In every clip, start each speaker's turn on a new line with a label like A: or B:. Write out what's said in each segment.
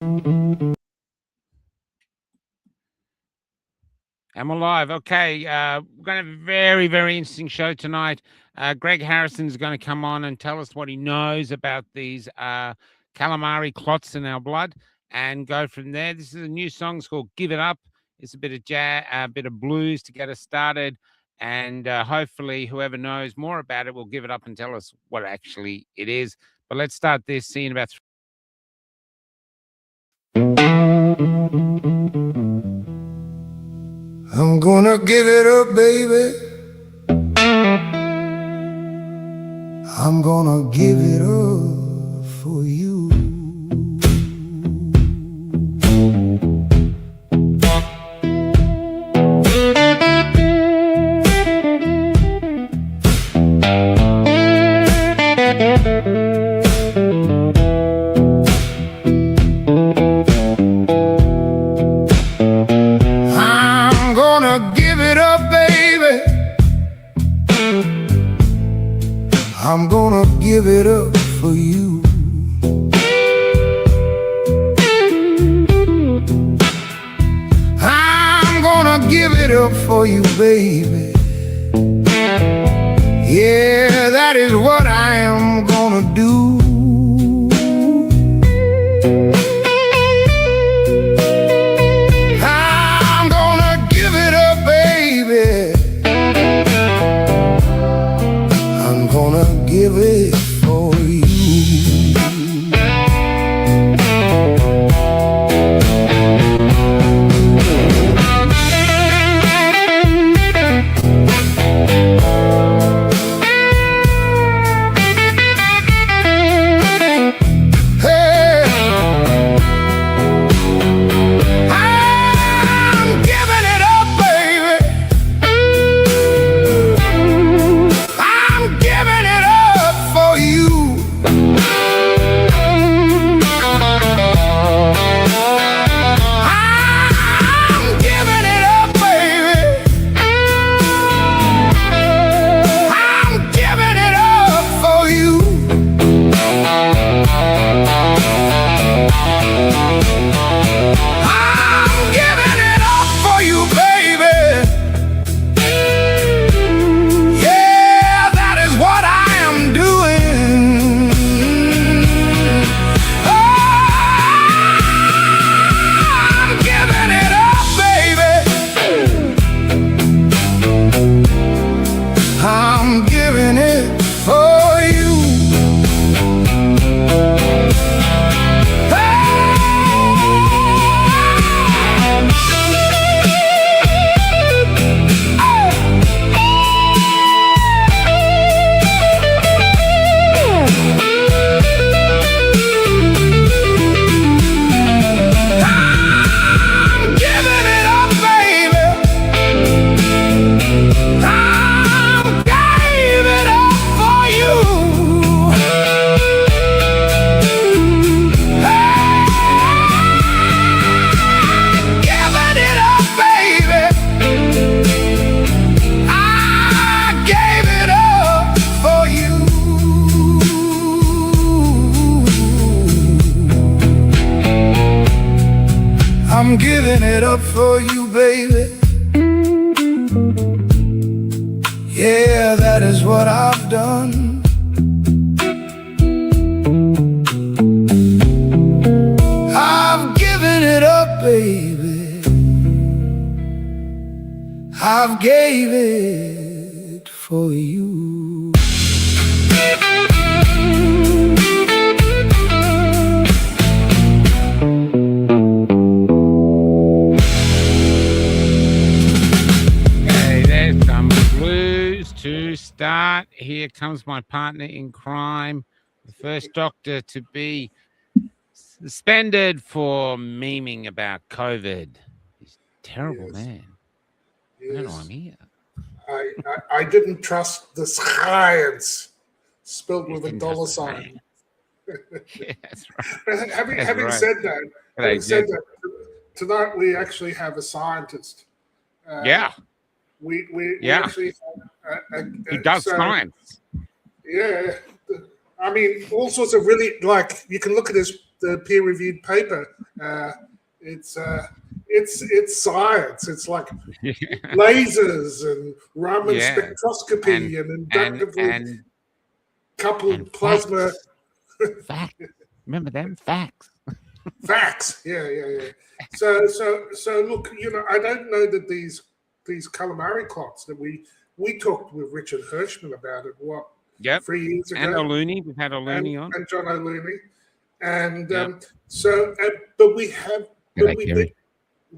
A: I'm alive. Okay. We're going to have a very, very interesting show tonight. Greg Harrison is going to come on and tell us what he knows about these calamari clots in our blood and go from there. This is a new song. It's called Give It Up. It's a bit of jazz, a bit of blues to get us started. And hopefully whoever knows more about it will give it up and tell us what actually it is. But let's start this scene about
B: I'm gonna give it up, baby. I'm gonna give it up for you. I'm gonna give it up for you. I'm gonna give it up for you, baby. Yeah, that is what I am gonna do. I'm gonna give it up, baby. I'm gonna give it for you. I'm giving it up for you, baby. Yeah, that is what I've done. I've given it up, baby. I've gave it for you.
A: To start, here comes my partner in crime, the first doctor to be suspended for memeing about COVID. He's a terrible man. I don't know why I'm here.
C: I didn't trust the science, spelled with a dollar sign.
A: Yeah, that's right.
C: Having said that, tonight we actually have a scientist.
A: Yeah.
C: We actually
A: he does science.
C: Yeah, I mean, all sorts of really, like, you can look at his the peer-reviewed paper. It's science. It's like lasers and Raman spectroscopy and inductively coupled plasma.
A: Facts. Remember them facts.
C: Facts. Yeah. So look, I don't know that these calamari clots that we talked with Richard Hirschman about it 3 years ago.
A: And O'Looney, we've had O'Looney on,
C: and John O'Looney, and but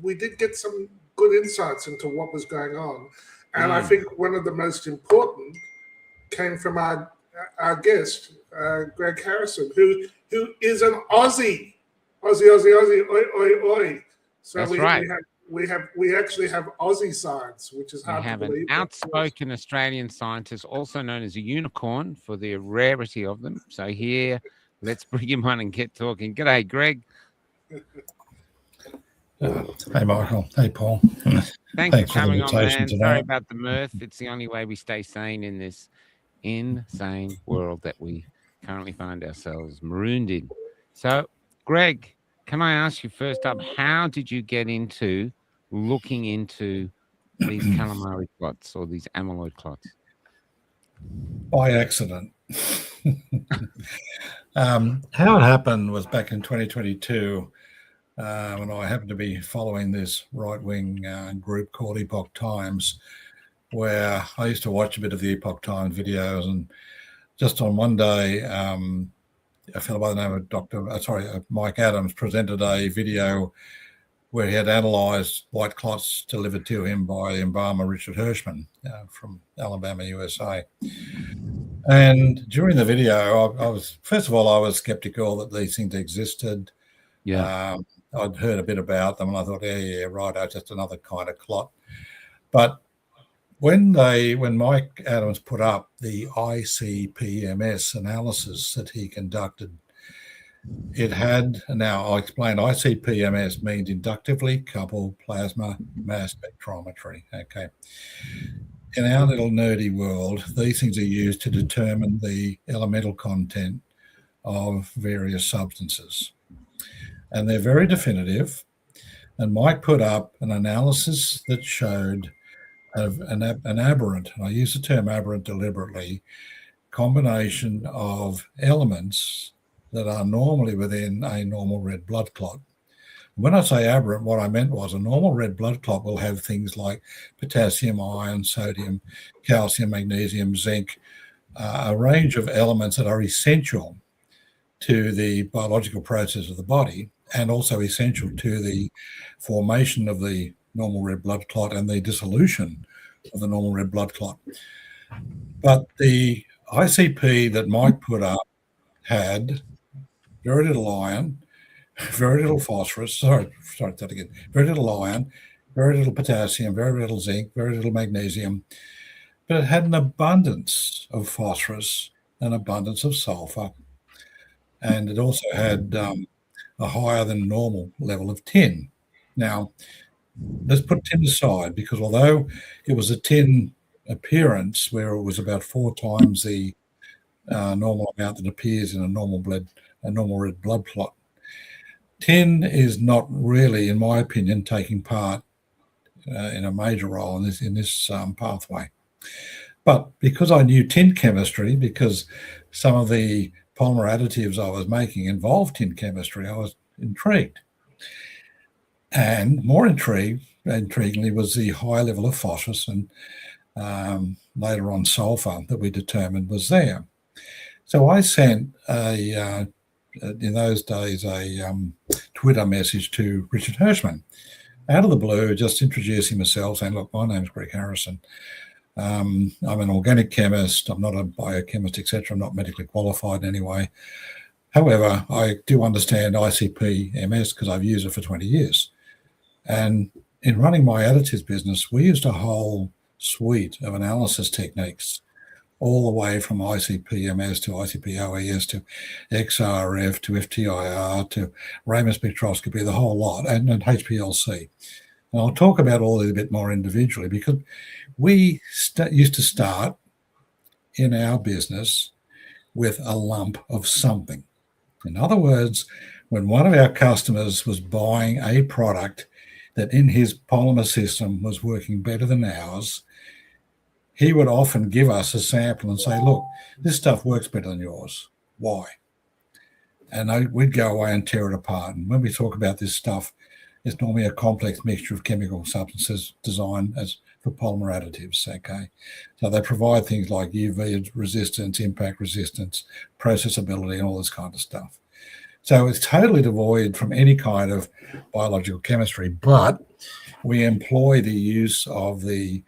C: we did get some good insights into what was going on, and I think one of the most important came from our guest, Greg Harrison, who is an Aussie, oi, oi, oi. So
A: that's right.
C: We actually have Aussie science, which is hard to believe.
A: We have an outspoken Australian scientist, also known as a unicorn for the rarity of them. So here, let's bring him on and get talking. G'day, Greg.
D: Hey, Michael. Hey, Paul.
A: Thanks for coming on, man. Sorry about the mirth. It's the only way we stay sane in this insane world that we currently find ourselves marooned in. So, Greg, can I ask you first up, how did you get into looking into these calamari clots or these amyloid clots?
D: By accident. How it happened was back in 2022 when I happened to be following this right-wing group called Epoch Times, where I used to watch a bit of the Epoch Times videos, and just on one day, a fellow by the name of Mike Adams presented a video where he had analysed white clots delivered to him by the embalmer Richard Hirschman from Alabama, USA. And during the video, I was skeptical that these things existed.
A: Yeah.
D: I'd heard a bit about them, and I thought, yeah, right, just another kind of clot. But when Mike Adams put up the ICP-MS analysis that he conducted, it had, now I'll explain, ICP-MS means inductively coupled plasma mass spectrometry, okay? In our little nerdy world, these things are used to determine the elemental content of various substances. And they're very definitive. And Mike put up an analysis that showed an aberrant, and I use the term aberrant deliberately, combination of elements that are normally within a normal red blood clot. When I say aberrant, what I meant was a normal red blood clot will have things like potassium, iron, sodium, calcium, magnesium, zinc, a range of elements that are essential to the biological process of the body and also essential to the formation of the normal red blood clot and the dissolution of the normal red blood clot. But the ICP that Mike put up had very little iron, very little phosphorus, very little iron, very little potassium, very little zinc, very little magnesium, but it had an abundance of phosphorus, an abundance of sulfur, and it also had a higher than normal level of tin. Now, let's put tin aside, because although it was a tin appearance where it was about 4 times the normal amount that appears in a normal red blood clot, tin is not really, in my opinion, taking part in a major role in this pathway. But because I knew tin chemistry, because some of the polymer additives I was making involved tin chemistry, I was intrigued. And more intriguingly was the high level of phosphorus and later on sulfur that we determined was there. So I sent in those days a Twitter message to Richard Hirschman out of the blue, just introducing myself, saying, look, my name's Greg Harrison. I'm an organic chemist. I'm not a biochemist, etc. I'm not medically qualified in any way. However, I do understand ICP-MS because I've used it for 20 years. And in running my additives business, we used a whole suite of analysis techniques, all the way from ICP-MS to ICP-OES to XRF to FTIR to Raman spectroscopy, the whole lot, and HPLC. And I'll talk about all these a bit more individually, because we used to start in our business with a lump of something. In other words, when one of our customers was buying a product that in his polymer system was working better than ours, he would often give us a sample and say, look, this stuff works better than yours. Why? And we'd go away and tear it apart. And when we talk about this stuff, it's normally a complex mixture of chemical substances designed as for polymer additives, okay? So they provide things like UV resistance, impact resistance, processability, and all this kind of stuff. So it's totally devoid from any kind of biological chemistry, but we employ the use of the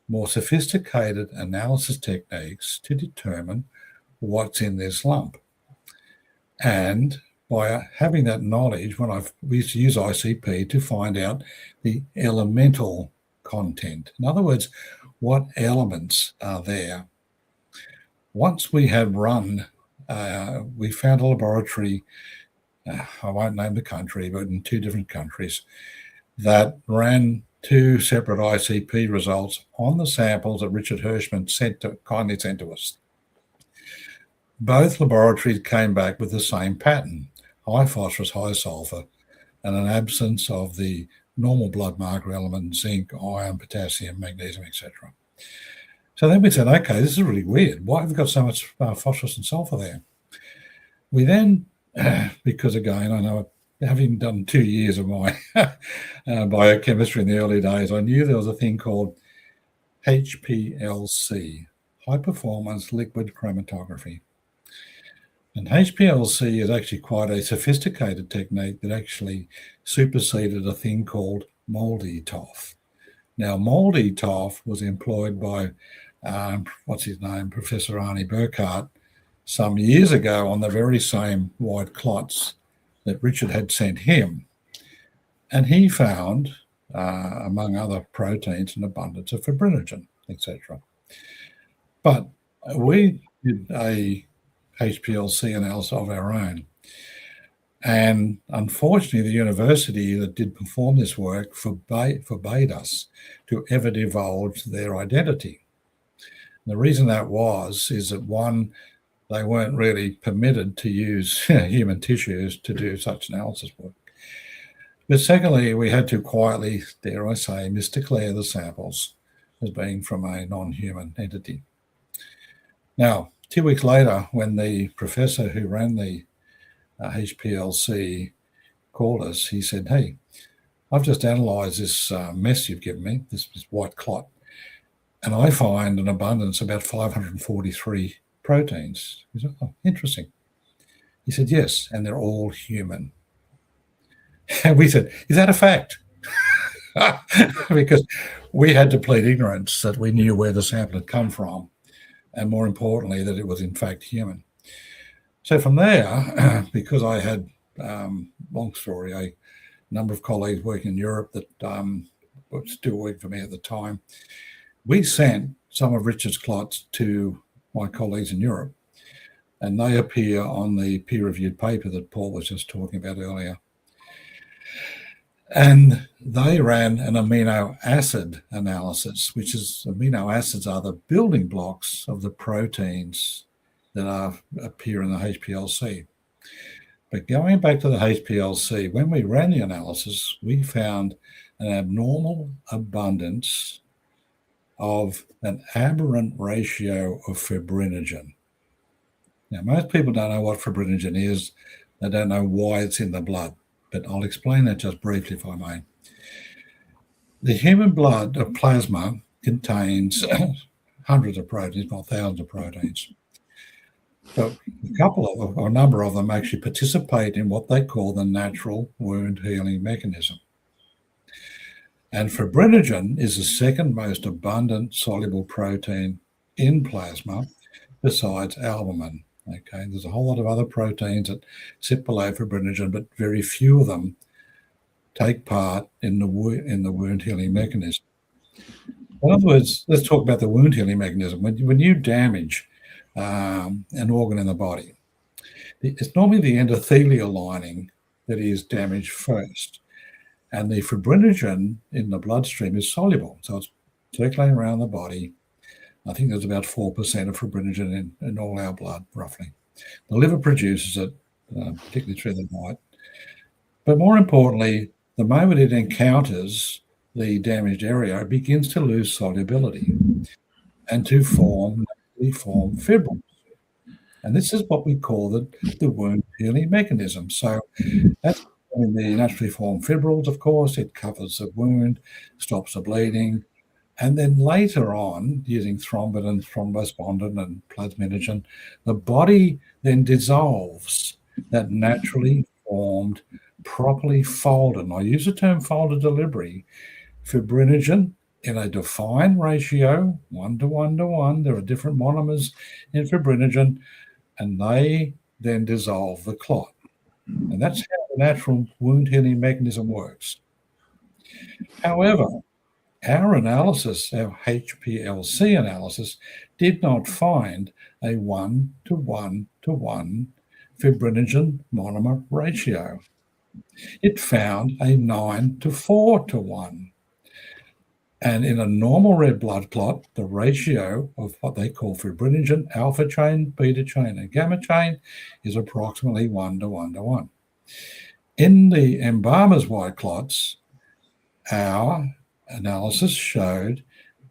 D: more sophisticated analysis techniques to determine what's in this lump. And by having that knowledge, we used to use ICP to find out the elemental content. In other words, what elements are there. Once we had run, we found a laboratory, I won't name the country, but in 2 different countries, that ran 2 separate ICP results on the samples that Richard Hirschman kindly sent to us. Both laboratories came back with the same pattern: high phosphorus, high sulfur, and an absence of the normal blood marker element, zinc, iron, potassium, magnesium, etc. So then we said, okay, this is really weird. Why have we got so much phosphorus and sulfur there? We then, because again, I know, having done 2 years of my biochemistry in the early days, I knew there was a thing called HPLC, high performance liquid chromatography. And HPLC is actually quite a sophisticated technique that actually superseded a thing called moldy TOF. Now, moldy TOF was employed by, Professor Arnie Burkhardt, some years ago on the very same white clots that Richard had sent him. And he found, among other proteins, an abundance of fibrinogen, etc. But we did a HPLC analysis of our own. And unfortunately, the university that did perform this work forbade us to ever divulge their identity. And the reason that is that one, they weren't really permitted to use human tissues to do such analysis work. But secondly, we had to quietly, dare I say, misdeclare the samples as being from a non-human entity. Now, 2 weeks later, when the professor who ran the HPLC called us, he said, hey, I've just analysed this mess you've given me, this white clot, and I find an abundance of about 543 proteins. He said, oh, interesting. He said, yes, and they're all human. And we said, is that a fact? Because we had to plead ignorance that we knew where the sample had come from, and more importantly, that it was in fact human. So from there, because I had, long story, a number of colleagues working in Europe that were still working for me at the time, we sent some of Richard's clots to my colleagues in Europe, and they appear on the peer-reviewed paper that Paul was just talking about earlier. And they ran an amino acid analysis, which is amino acids are the building blocks of the proteins that appear in the HPLC. But going back to the HPLC, when we ran the analysis, we found an abnormal abundance of an aberrant ratio of fibrinogen. Now, most people don't know what fibrinogen is. They don't know why it's in the blood, but I'll explain that just briefly, if I may. The human blood of plasma contains hundreds of proteins, not thousands of proteins. But a number of them actually participate in what they call the natural wound healing mechanism. And fibrinogen is the second most abundant soluble protein in plasma besides albumin. Okay, there's a whole lot of other proteins that sit below fibrinogen, but very few of them take part in the wound healing mechanism. In other words, let's talk about the wound healing mechanism. When you damage an organ in the body, it's normally the endothelial lining that is damaged first. And the fibrinogen in the bloodstream is soluble. So it's circulating around the body. I think there's about 4% of fibrinogen in all our blood, roughly. The liver produces it, particularly through the night. But more importantly, the moment it encounters the damaged area, it begins to lose solubility and to form fibrils. And this is what we call the wound healing mechanism. So that's in the naturally formed fibrils, of course. It covers the wound, stops the bleeding. And then later on, using thrombin and thrombospondin and plasminogen, the body then dissolves that naturally formed, properly folded, and I use the term folded deliberately, fibrinogen in a defined ratio, 1 to 1 to 1. There are different monomers in fibrinogen, and they then dissolve the clot. And that's how the natural wound healing mechanism works. However, our analysis, our HPLC analysis, did not find a 1 to 1 to 1 fibrinogen monomer ratio. It found a 9 to 4 to 1. And in a normal red blood clot, the ratio of what they call fibrinogen, alpha chain, beta chain, and gamma chain is approximately 1 to 1 to 1. In the embalmers white clots, our analysis showed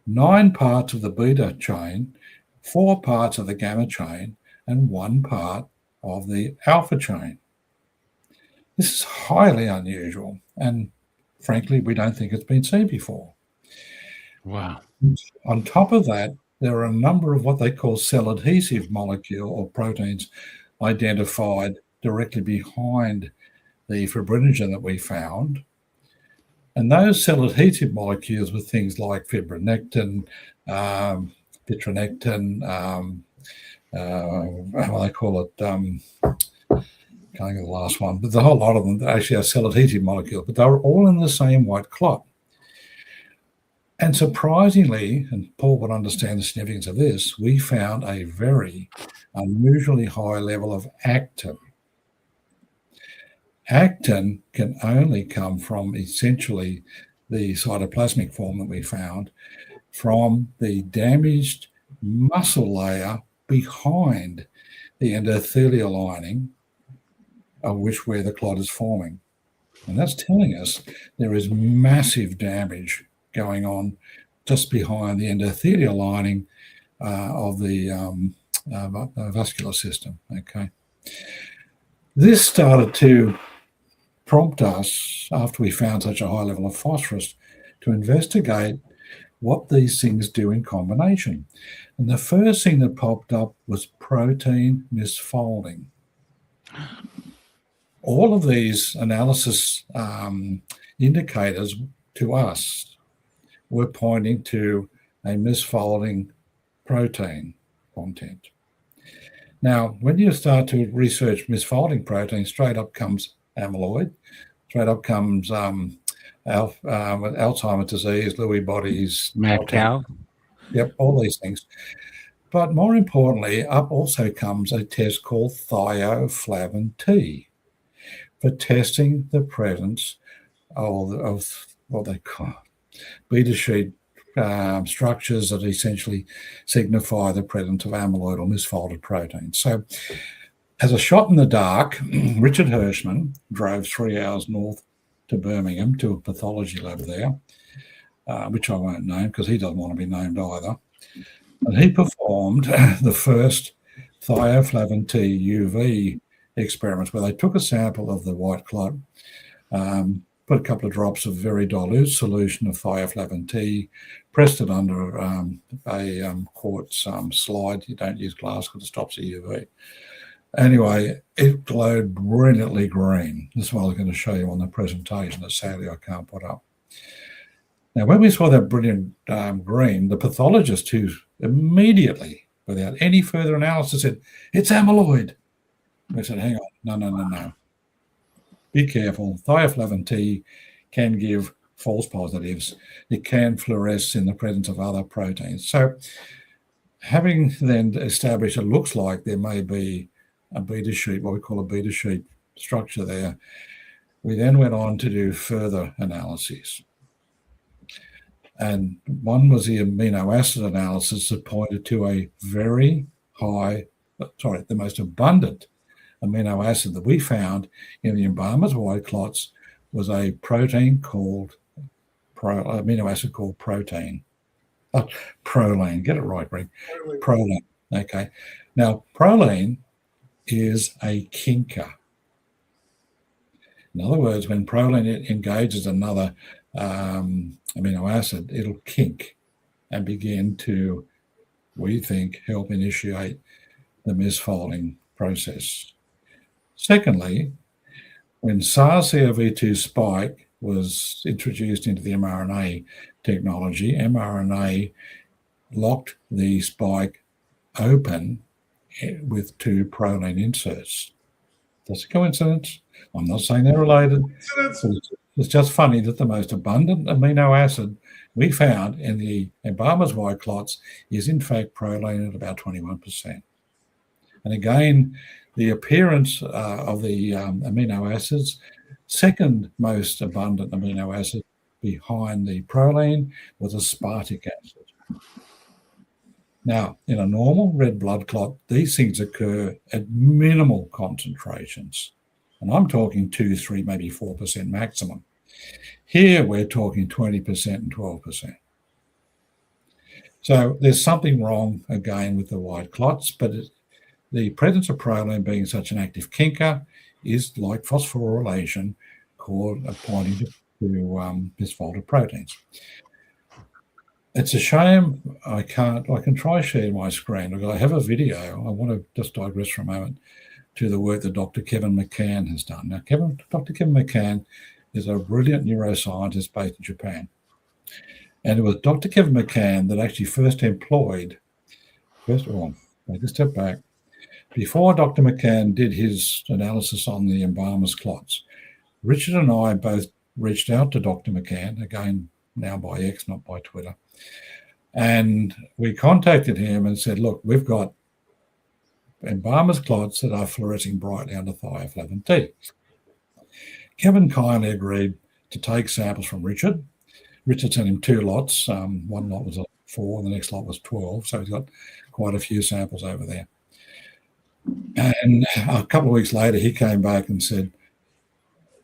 D: 9 parts of the beta chain, 4 parts of the gamma chain, and 1 part of the alpha chain. This is highly unusual, and frankly, we don't think it's been seen before.
A: Wow.
D: On top of that, there are a number of what they call cell adhesive molecule or proteins identified directly behind the fibrinogen that we found. And those cell adhesive molecules were things like fibronectin, vitronectin, what they call it, can't think of the last one, but the whole lot of them actually are cell adhesive molecules, but they were all in the same white clot. And surprisingly, and Paul would understand the significance of this, we found a very unusually high level of actin. Actin can only come from essentially the cytoplasmic form that we found from the damaged muscle layer behind the endothelial lining of where the clot is forming. And that's telling us there is massive damage going on just behind the endothelial lining of the vascular system. Okay. This started to prompt us, after we found such a high level of phosphorus, to investigate what these things do in combination. And the first thing that popped up was protein misfolding. All of these analysis indicators to us were pointing to a misfolding protein content. Now, when you start to research misfolding protein, straight up comes amyloid, straight up comes Alzheimer's disease, Lewy bodies,
A: mad cow.
D: Yep, all these things. But more importantly, up also comes a test called thioflavin T for testing the presence of what they call beta sheet structures that essentially signify the presence of amyloid or misfolded protein. So as a shot in the dark, Richard Hirschman drove 3 hours north to Birmingham to a pathology lab there, which I won't name because he doesn't want to be named either. And he performed the first thioflavin T UV experiments where they took a sample of the white clot, put a couple of drops of very dilute solution of thioflavin T, pressed it under a quartz slide. You don't use glass because it stops the UV. Anyway, it glowed brilliantly green. This is what I was going to show you on the presentation that sadly I can't put up. Now, when we saw that brilliant green, the pathologist who immediately, without any further analysis, said, "It's amyloid." We said, "Hang on, no. Be careful. Thioflavin T can give false positives. It can fluoresce in the presence of other proteins." So having then established it looks like there may be a beta sheet, what we call a beta sheet structure there, we then went on to do further analyses. And one was the amino acid analysis that pointed to a very high, the most abundant amino acid that we found in the embalmers' white clots was a protein called amino acid called protein. Proline. Get it right, Greg. Proline. Okay. Now, proline is a kinker. In other words, when proline engages another amino acid, it'll kink and begin to, we think, help initiate the misfolding process. Secondly, when SARS-CoV-2 spike was introduced into the mRNA technology, mRNA locked the spike open with 2 proline inserts. That's a coincidence. I'm not saying they're related. It's just funny that the most abundant amino acid we found in the embalmers' white clots is in fact proline at about 21%. And again, the appearance of the amino acids, second most abundant amino acid behind the proline was aspartic acid. Now, in a normal red blood clot, these things occur at minimal concentrations. And I'm talking 2, 3, maybe 4% maximum. Here, we're talking 20% and 12%. So there's something wrong, again, with the white clots, but the presence of proline being such an active kinker is like phosphorylation, pointing to misfolded proteins. It's a shame I can try share my screen. I have a video. I want to just digress for a moment to the work that Dr. Kevin McCann has done. Now, Dr. Kevin McCann is a brilliant neuroscientist based in Japan. And it was Dr. Kevin McCann that actually first of all, take a step back. Before Dr. McCann did his analysis on the embalmers' clots, Richard and I both reached out to Dr. McCann, again, now by X, not by Twitter. And we contacted him and said, look, we've got embalmers' clots that are fluorescing brightly under thioflavin T. Kevin kindly agreed to take samples from Richard. Richard sent him 2 lots. One lot was 4, and the next lot was 12. So he's got quite a few samples over there. And a couple of weeks later, he came back and said,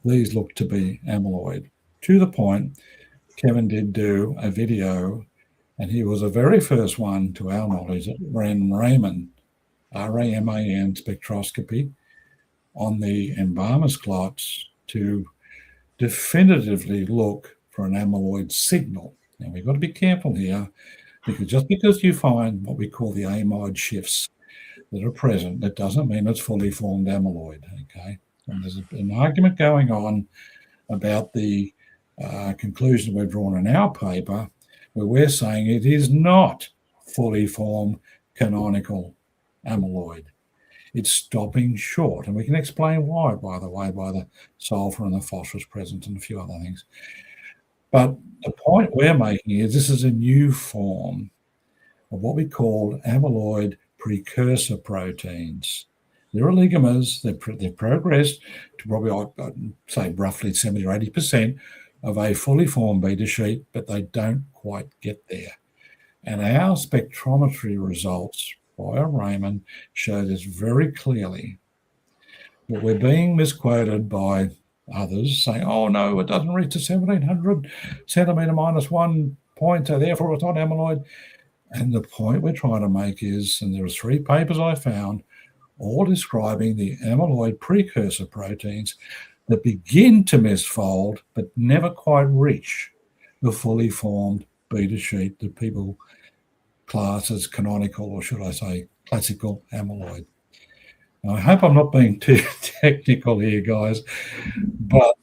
D: these look to be amyloid. To the point, Kevin did do a video, and he was the very first one, to our knowledge, that ran Raman, R-A-M-A-N spectroscopy on the embalmers' clots to definitively look for an amyloid signal. Now, we've got to be careful here, because just because you find what we call the amide shifts that are present, that doesn't mean it's fully formed amyloid, okay? And there's an argument going on about the conclusion we've drawn in our paper, where we're saying it is not fully formed canonical amyloid. It's stopping short. And we can explain why, by the way, by the sulfur and the phosphorus present and a few other things. But the point we're making is this is a new form of what we call amyloid precursor proteins. They're oligomers. They've progressed to probably, I'd say, roughly 70 or 80% of a fully formed beta sheet, but they don't quite get there. And our spectrometry results via Raman show this very clearly. But we're being misquoted by others saying, oh, no, it doesn't reach to 1700 centimetre minus 1 point, so therefore it's not amyloid. And the point we're trying to make is, and there are 3 papers I found, all describing the amyloid precursor proteins that begin to misfold but never quite reach the fully formed beta sheet that people class as canonical, or should I say classical amyloid. Now, I hope I'm not being too technical here, guys, but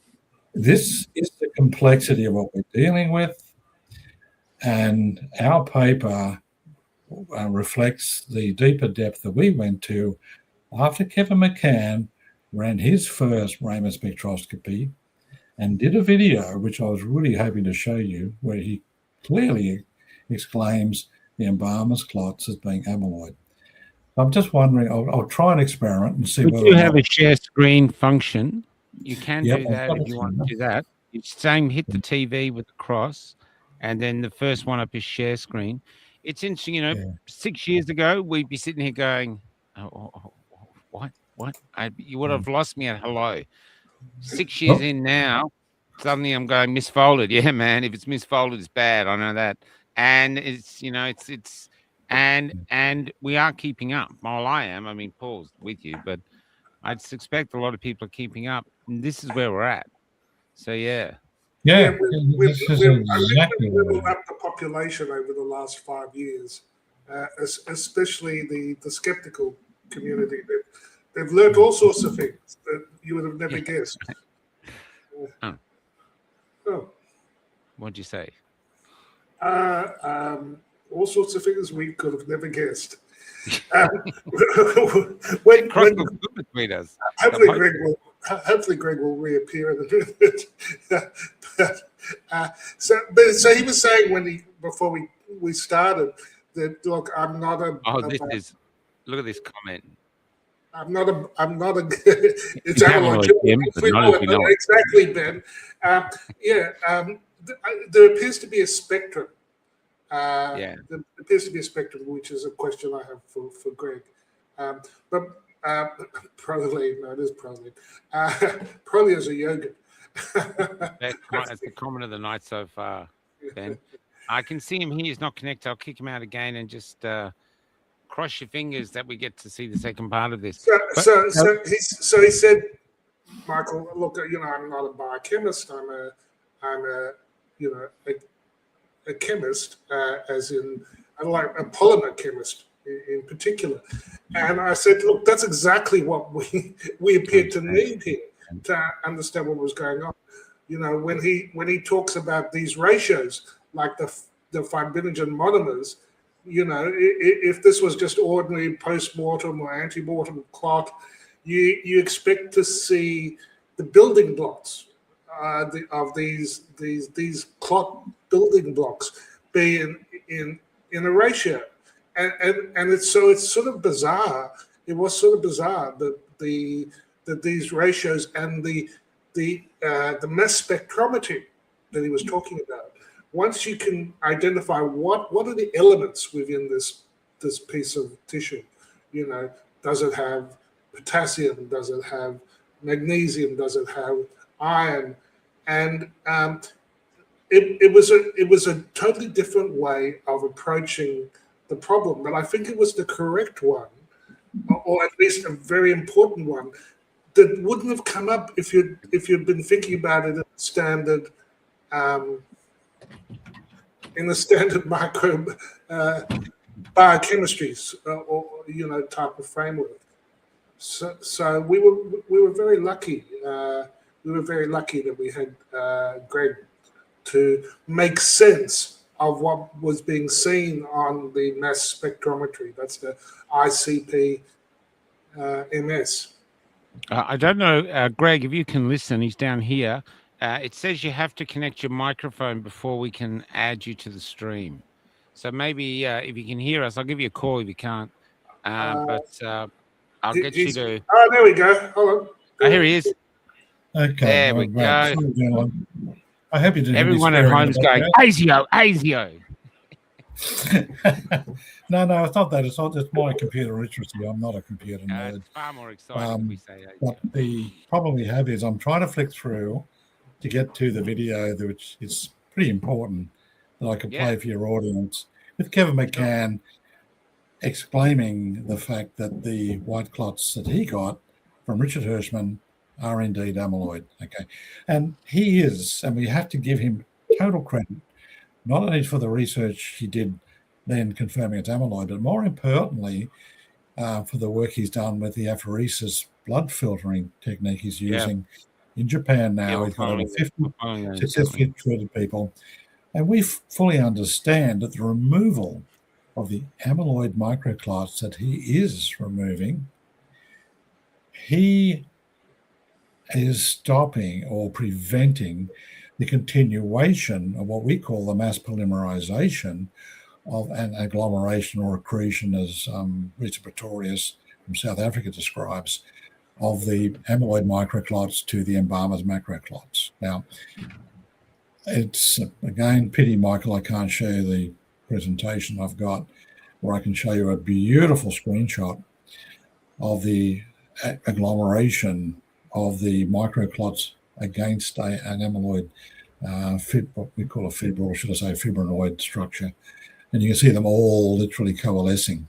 D: this is the complexity of what we're dealing with. And our paper reflects the deeper depth that we went to after Kevin McCann ran his first Raman spectroscopy and did a video, which I was really hoping to show you, where he clearly exclaims the embalmers' clots as being amyloid. I'm just wondering, I'll try an experiment and see whether
A: you have a share screen function. You can
D: Yep,
A: do that if you want to do that. It's same, hit the TV with the cross, and then the first one up is share screen. It's interesting, 6 years ago, we'd be sitting here going, what What? You would have lost me at hello. 6
D: Oh.
A: years in now, suddenly I'm going misfolded. Yeah, man. If it's misfolded, it's bad. I know that. And it's and we are keeping up. Well, I am. I mean, Paul's with you, but I'd suspect a lot of people are keeping up. And this is where we're at. So yeah.
D: Yeah,
C: We've
D: this is exactly
C: leveled
D: right.
C: up the population over the last 5 years, especially the skeptical community. They've learned all sorts of things that you would have never guessed.
A: Oh.
C: Oh.
A: What'd you say?
C: All sorts of things we could have never guessed.
A: When between us.
C: Hopefully Greg will reappear in a minute. So he was saying before we started that, look, I'm not a.
A: Look at this comment.
C: I'm not a. It's amyloid. Exactly, Ben. There appears to be a spectrum. There appears to be a spectrum, which is a question I have for Greg. But proline, no, it is proline. Proline is a yogurt.
A: That's the comment of the night so far, Ben. I can see him here. He's not connected. I'll kick him out again and just cross your fingers that we get to see the second part of this.
C: So he said, Michael, look, I'm not a biochemist. I'm a chemist, as in like a polymer chemist in particular. And I said, look, that's exactly what we appeared to need here to understand what was going on. When he talks about these ratios, like the fibrinogen monomers, if this was just ordinary post-mortem or ante-mortem clot, you expect to see the building blocks of these clot building blocks be in a ratio, and it's sort of bizarre. It was sort of bizarre that these ratios and the mass spectrometry that he was talking about. Once you can identify what are the elements within this piece of tissue, does it have potassium? Does it have magnesium? Does it have iron? And it was a totally different way of approaching the problem, but I think it was the correct one, or at least a very important one that wouldn't have come up if you'd been thinking about it in the standard microbe biochemistries or type of framework. So we were very lucky. We were very lucky that we had Greg to make sense of what was being seen on the mass spectrometry. That's the ICP MS.
A: I don't know, Greg, if you can listen. He's down here. It says you have to connect your microphone before we can add you to the stream. So maybe if you can hear us, I'll give you a call if you can't. But I'll get you to.
C: Oh, there we go. Hold on.
A: Oh, here he is.
D: Okay.
A: There we go.
D: I hope you didn't.
A: Everyone at home is going, ASIO, ASIO.
D: No, it's not that. It's not just my computer literacy. I'm not a computer nerd.
A: It's far more exciting if we say ASIO.
D: But the problem we have is I'm trying to flick through to get to the video, which is pretty important, that I could play for your audience, with Kevin McCann exclaiming the fact that the white clots that he got from Richard Hirschman are indeed amyloid. Okay. And he is, and we have to give him total credit, not only for the research he did then confirming it's amyloid, but more importantly, for the work he's done with the apheresis blood filtering technique he's using in Japan now. We've got over 50 successfully treated people. And we fully understand that the removal of the amyloid microclots that he is removing, he is stopping or preventing the continuation of what we call the mass polymerization of an agglomeration or accretion, as Rita Pretorius from South Africa describes, of the amyloid microclots to the embalmers macroclots. Now, it's, again, pity, Michael, I can't show you the presentation I've got, where I can show you a beautiful screenshot of the agglomeration of the microclots against an amyloid what we call a fibril, or should I say fibrinoid structure. And you can see them all literally coalescing.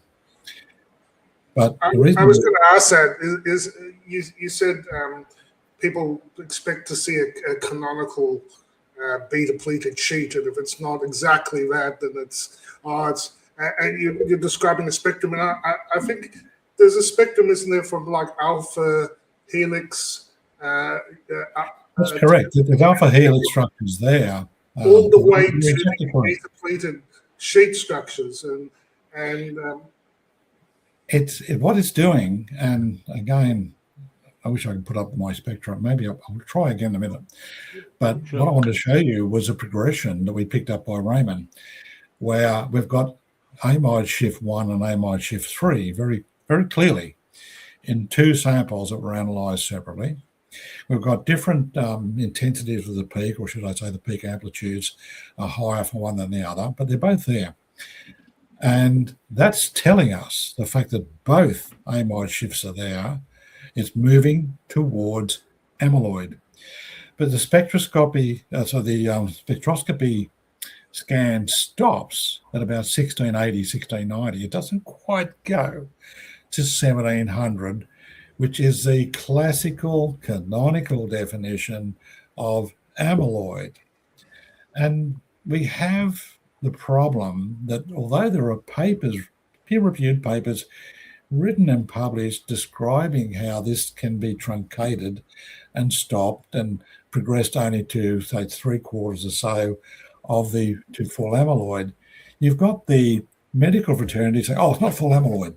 D: But
C: I
D: the reason
C: was going to ask that is you said people expect to see a canonical B-depleted sheet, and if it's not exactly that, then it's and you're describing a spectrum, and I think there's a spectrum, isn't there, from like alpha helix.
D: That's correct. There's alpha helix structures there,
C: all the way to B-depleted sheet structures, and
D: what it's doing. And again, I wish I could put up my spectrum. Maybe I'll try again in a minute. But
A: Sure.
D: What I wanted to show you was a progression that we picked up by Raymond, where we've got amide shift 1 and amide shift 3 very, very clearly in 2 samples that were analysed separately. We've got different intensities of the peak, or should I say the peak amplitudes are higher for one than the other, but they're both there. And that's telling us the fact that both amide shifts are there. It's moving towards amyloid. But the spectroscopy, spectroscopy scan stops at about 1680, 1690. It doesn't quite go to 1700, which is the classical canonical definition of amyloid. And we have the problem that although there are papers, peer-reviewed papers, written and published describing how this can be truncated and stopped and progressed only to, say, 3/4 or so to full amyloid, you've got the medical fraternity saying, oh, it's not full amyloid.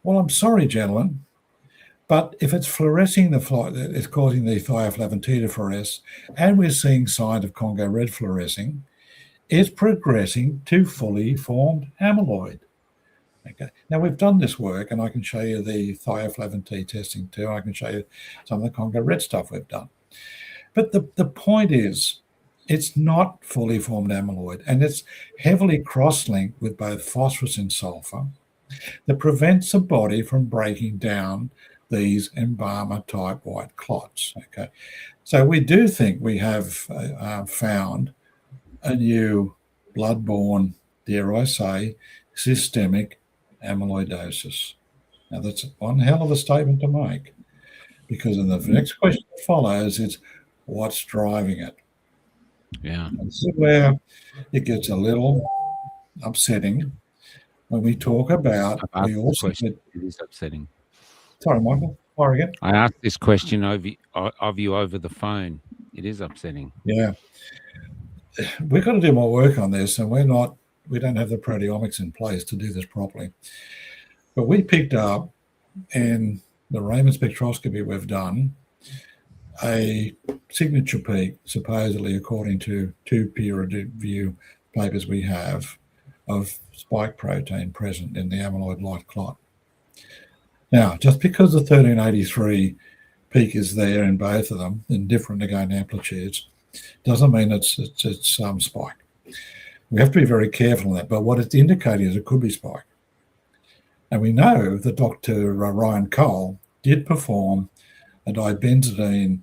D: Well, I'm sorry, gentlemen, but if it's fluorescing, it's causing the thioflavin T to fluoresce, and we're seeing signs of Congo red fluorescing, it's progressing to fully formed amyloid. Okay. Now, we've done this work, and I can show you the thioflavin T testing too. I can show you some of the Congo red stuff we've done. But the point is, it's not fully formed amyloid, and it's heavily cross-linked with both phosphorus and sulfur that prevents the body from breaking down these embalmer-type white clots. Okay, so we do think we have found a new blood-borne, dare I say, systemic amyloidosis. Now, that's one hell of a statement to make, because in the next question that follows, it's what's driving it.
A: Yeah.
D: And this is where it gets a little upsetting when we talk about.
A: It is upsetting.
D: Sorry, Michael. Fire again.
A: I asked this question of you over the phone. It is upsetting.
D: Yeah. We've got to do more work on this, and we don't have the proteomics in place to do this properly. But we picked up in the Raman spectroscopy we've done a signature peak, supposedly according to 2 peer-reviewed papers we have, of spike protein present in the amyloid light clot. Now, just because the 1383 peak is there in both of them in different again amplitudes, doesn't mean it's spike. We have to be very careful on that, but what it's indicating is it could be spike. And we know that Dr. Ryan Cole did perform a dibenzidine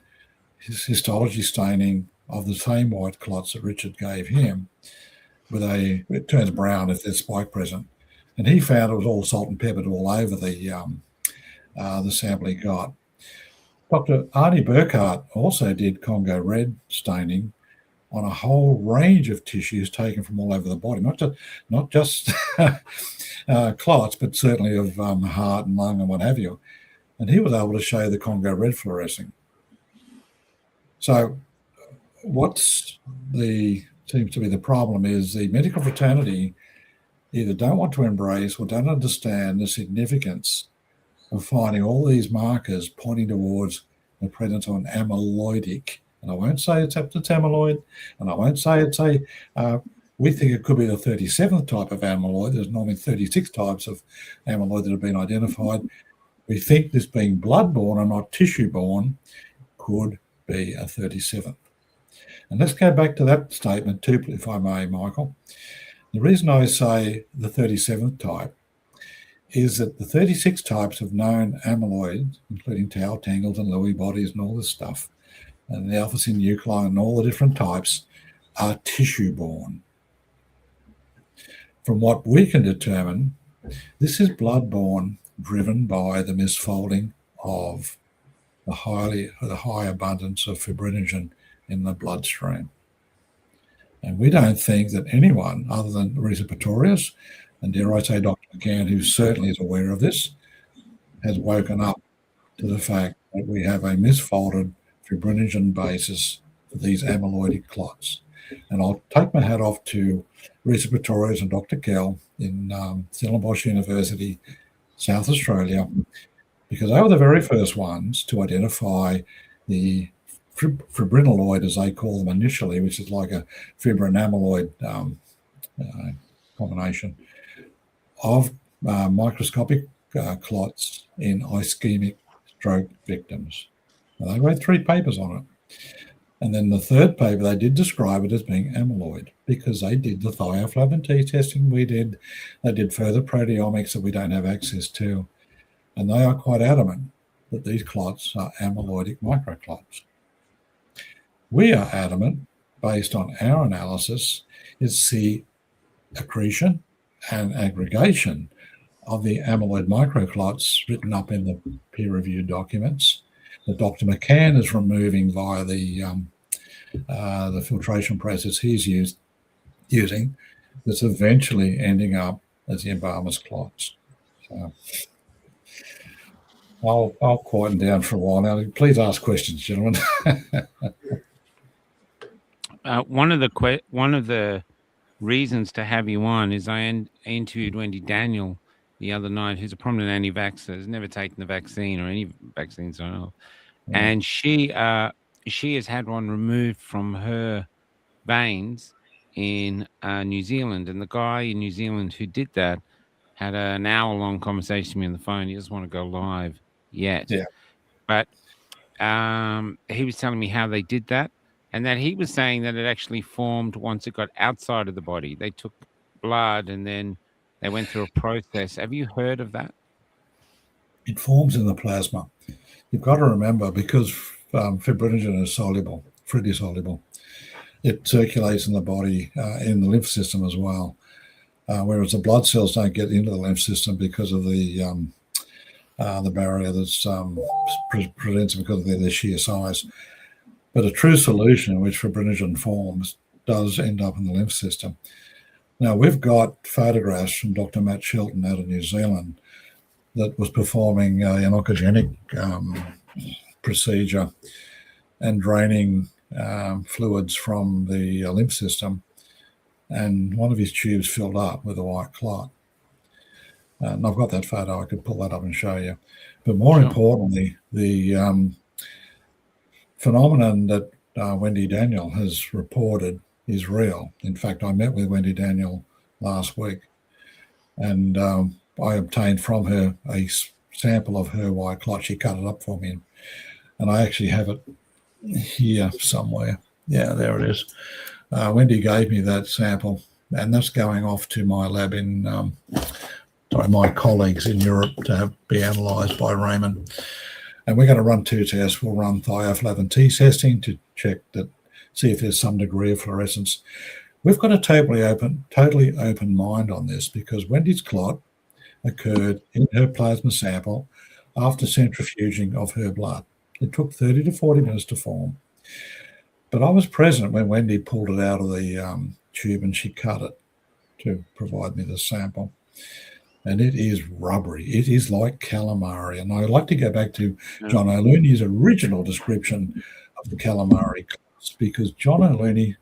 D: histology staining of the same white clots that Richard gave him it turns brown if there's spike present. And he found it was all salt and peppered all over the sample he got. Dr. Arnie Burkhardt also did Congo red staining on a whole range of tissues taken from all over the body, not just clots, but certainly of heart and lung and what have you. And he was able to show the Congo red fluorescing. So seems to be the problem is the medical fraternity either don't want to embrace or don't understand the significance of finding all these markers pointing towards the presence of an amyloidic. And I won't say it's amyloid, and I won't say it's we think it could be the 37th type of amyloid. There's normally 36 types of amyloid that have been identified. We think this being blood-borne and not tissue-borne could be a 37th. And let's go back to that statement too, if I may, Michael. The reason I say the 37th type is that the 36 types of known amyloid, including tau tangles and Lewy bodies and all this stuff, and the alpha-synuclein and all the different types, are tissue-borne. From what we can determine, this is blood-borne, driven by the misfolding of the high abundance of fibrinogen in the bloodstream. And we don't think that anyone other than Risa Pretorius, and dare I say Dr. McCann, who certainly is aware of this, has woken up to the fact that we have a misfolded fibrinogen basis for these amyloidic clots. And I'll take my hat off to Risa Pretorius and Dr. Kell in Stellenbosch University, South Australia, because they were the very first ones to identify the fibrinoid, as they call them initially, which is like a fibrin amyloid combination of microscopic clots in ischemic stroke victims. Now, they wrote 3 papers on it. And then the third paper, they did describe it as being amyloid because they did the thioflavin T testing we did. They did further proteomics that we don't have access to. And they are quite adamant that these clots are amyloidic microclots. We are adamant, based on our analysis, is the accretion and aggregation of the amyloid microclots written up in the peer-reviewed documents that Dr. McCann is removing via the filtration process he's using, that's eventually ending up as the embalmers clots. So I'll quieten down for a while now. Please ask questions, gentlemen.
A: One of the reasons to have you on is I interviewed Wendy Daniel the other night, who's a prominent Anti Vaxxer, has never taken the vaccine or any vaccines I know, and she has had one removed from her veins in New Zealand, and the guy in New Zealand who did that had an hour-long conversation with me on the phone. He doesn't want to go live yet, but he was telling me how they did that. And that he was saying that it actually formed once it got outside of the body. They took blood and then they went through a process. Have you heard of that?
D: It forms in the plasma. You've got to remember, because fibrinogen is soluble, freely soluble, it circulates in the body, in the lymph system as well. Whereas the blood cells don't get into the lymph system because of the barrier that's presents because of their sheer size. But a true solution in which fibrinogen forms does end up in the lymph system. Now, we've got photographs from Dr. Matt Shelton out of New Zealand that was performing an oncogenic procedure and draining fluids from the lymph system. And one of his tubes filled up with a white clot. And I've got that photo. I could pull that up and show you. But more importantly, the phenomenon that Wendy Daniel has reported is real. In fact, I met with Wendy Daniel last week, and I obtained from her a sample of her white clot. She cut it up for me, and I actually have it here somewhere. Yeah, there it is. Wendy gave me that sample, and that's going off to my lab in, my colleagues in Europe to be analysed by Raymond. And we're going to run 2 tests. We'll run thioflavin T testing to check that, see if there's some degree of fluorescence. We've got a totally open mind on this because Wendy's clot occurred in her plasma sample after centrifuging of her blood. It took 30 to 40 minutes to form. But I was present when Wendy pulled it out of the tube and she cut it to provide me the sample. And it is rubbery. It is like calamari. And I'd like to go back to John O'Looney's original description of the calamari clots, because John O'Looney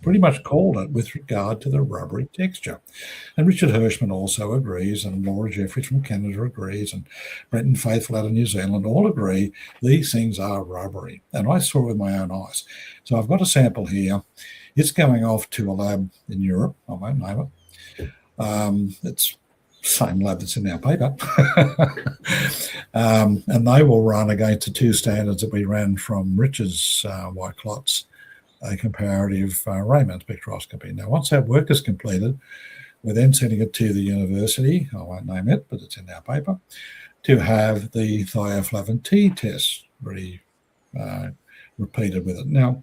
D: pretty much called it with regard to the rubbery texture. And Richard Hirschman also agrees, and Laura Jeffries from Canada agrees, and Brenton Faithful out of New Zealand all agree these things are rubbery. And I saw it with my own eyes. So I've got a sample here. It's going off to a lab in Europe. I won't name it. It's same lab that's in our paper. And they will run against the 2 standards that we ran from Richard's white clots, a comparative Raman spectroscopy. Now, once that work is completed, We're then sending it to the university, I won't name it, but it's in our paper, to have the thioflavin T test repeated with it. Now,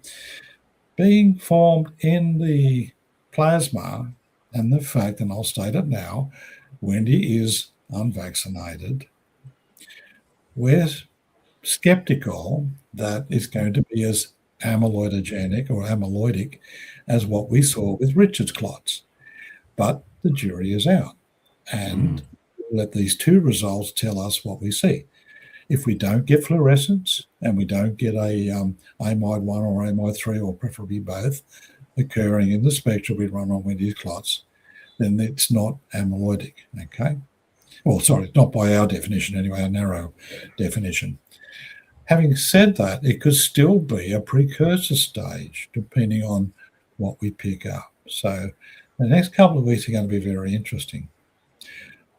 D: being formed in the plasma, and the fact, and I'll state it now, Wendy is unvaccinated, we're skeptical that it's going to be as amyloidogenic or amyloidic as what we saw with Richard's clots. But the jury is out, and let these two results tell us what we see. If we don't get fluorescence and we don't get a amide 1 or amide 3, or preferably both, occurring in the spectrum we run on Wendy's clots, then it's not amyloidic, okay? Well, sorry, not by our definition anyway, a narrow definition. Having said that, it could still be a precursor stage, depending on what we pick up. So the next couple of weeks are going to be very interesting.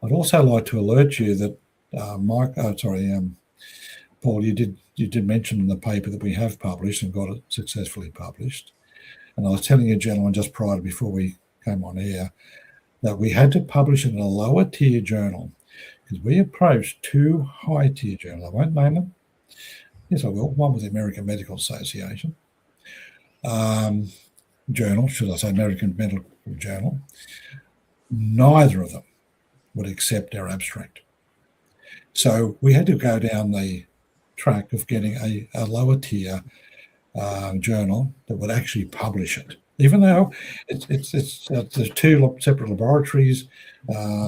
D: I'd also like to alert you that Paul, you did mention in the paper that we have published and got it successfully published. And I was telling you, gentlemen, just prior before we came on air, that we had to publish it in a lower tier journal because we approached two high tier journals. I won't name them. Yes, I will. One was the American Medical Association journal, should I say American Medical Journal. Neither of them would accept our abstract. So we had to go down the track of getting a lower tier journal that would actually publish it, even though it's there's two separate laboratories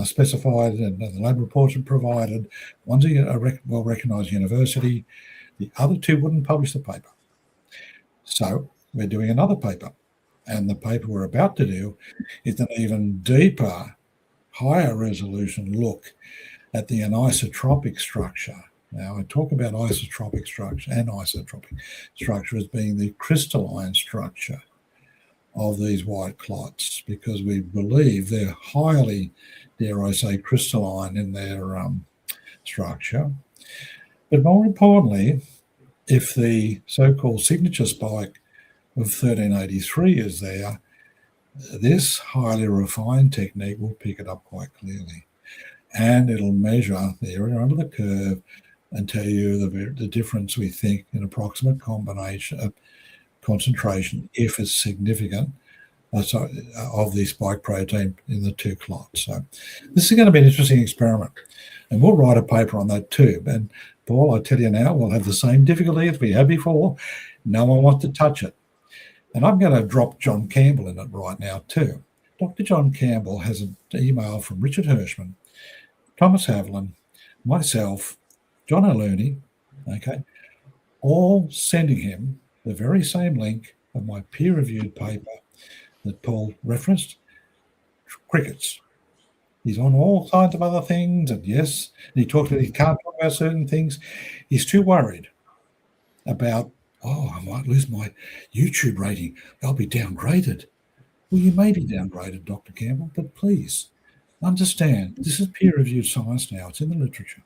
D: specified, and the lab reports are provided. One's a well-recognised university, the other two wouldn't publish the paper. So we're doing another paper, and the paper we're about to do is an even deeper, higher resolution look at the anisotropic structure. Now, I talk about isotropic structure and isotropic structure as being the crystalline structure of these white clots, because we believe they're highly, dare I say, crystalline in their structure. But more importantly, if the so-called signature spike of 1383 is there, this highly refined technique will pick it up quite clearly. And it'll measure the area under the curve and tell you the difference, we think, in approximate combination concentration, if it's significant, of the spike protein in the two clots. So this is going to be an interesting experiment. And we'll write a paper on that too. And Paul, I tell you now, we'll have the same difficulty as we had before. No one wants to touch it. And I'm going to drop John Campbell in it right now too. Dr. John Campbell has an email from Richard Hirschman, Thomas Haviland, myself, John O'Looney, okay, all sending him the very same link of my peer-reviewed paper that Paul referenced, crickets. He's on all kinds of other things, and yes, he can't talk about certain things. He's too worried about, I might lose my YouTube rating. I'll be downgraded. Well, you may be downgraded, Dr. Campbell, but please understand, this is peer-reviewed science now. It's in the literature.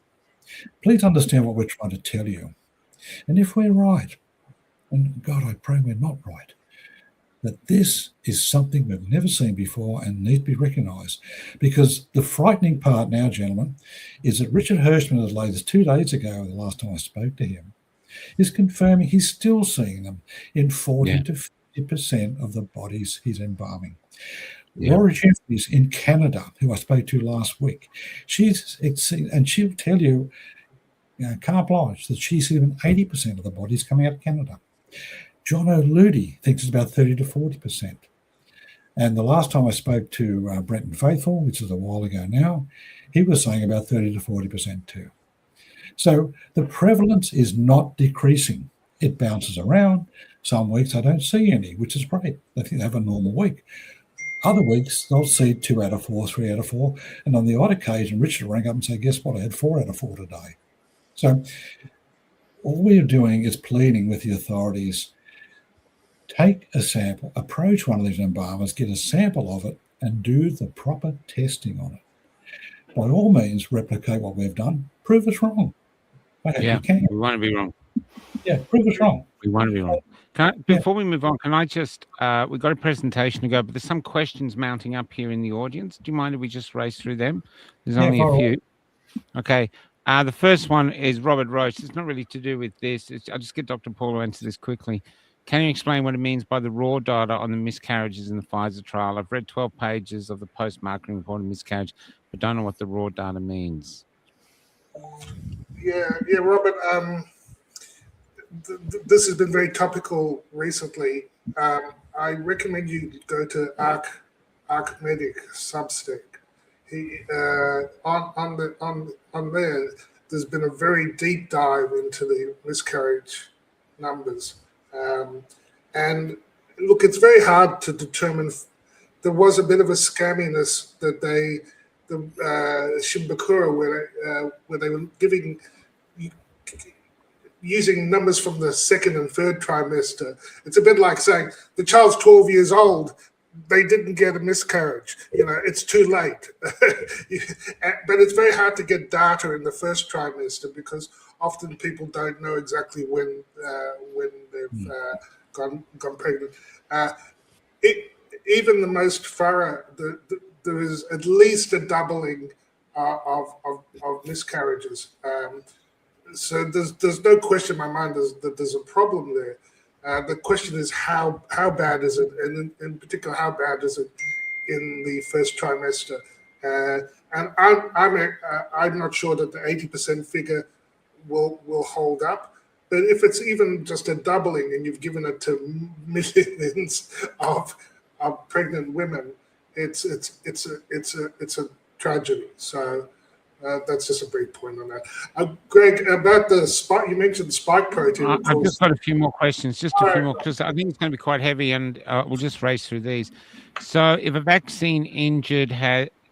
D: Please understand what we're trying to tell you. And if we're right, and God, I pray we're not right, that this is something we've never seen before and needs to be recognised. Because the frightening part now, gentlemen, is that Richard Hirschman, as late as 2 days ago, the last time I spoke to him, is confirming he's still seeing them in 40 to 50% of the bodies he's embalming. Laura Jeffries in Canada, who I spoke to last week, she'll tell you, carte blanche, that she's even 80% of the bodies coming out of Canada. John O'Looney thinks it's about 30 to 40%. And the last time I spoke to Brenton Faithful, which is a while ago now, he was saying about 30 to 40% too. So the prevalence is not decreasing. It bounces around. Some weeks I don't see any, which is great. They think they have a normal week. Other weeks, they'll see 2 out of 4, 3 out of 4. And on the odd occasion, Richard rang up and said, guess what? I had 4 out of 4 today. So all we're doing is pleading with the authorities, take a sample, approach one of these embalmers, get a sample of it, and do the proper testing on it. By all means, replicate what we've done. Prove us wrong. I hope you can.
A: We want to be wrong.
D: Yeah, prove us wrong.
A: We won't be wrong. Before we move on, can I just, we've got a presentation to go, but there's some questions mounting up here in the audience. Do you mind if we just race through them? There's only a few. Okay. The first one is Robert Roach. It's not really to do with this. I'll just get Dr. Paul to answer this quickly. Can you explain what it means by the raw data on the miscarriages in the Pfizer trial? I've read 12 pages of the post-marketing report on miscarriage, but don't know what the raw data means.
C: Yeah, Robert. This has been very topical recently. I recommend you go to ArcMedic Substack. He on there. There's been a very deep dive into the miscarriage numbers, and look, it's very hard to determine. There was a bit of a scamminess that the Shimbakura where they were using numbers from the second and third trimester. It's a bit like saying the child's 12 years old, they didn't get a miscarriage. It's too late. But it's very hard to get data in the first trimester because often people don't know exactly when they've gone pregnant. Even the most thorough, there is at least a doubling of miscarriages. So there's no question in my mind that there's a problem there. The question is how bad is it, and in particular, how bad is it in the first trimester? And I'm not sure that the 80% figure will hold up. But if it's even just a doubling, and you've given it to millions of pregnant women, it's a tragedy. So. That's just a brief point on that. Greg, about the spike, you mentioned spike protein.
A: I've just got a few more questions, just a few more, because I think it's going to be quite heavy, and we'll just race through these. So if a vaccine-injured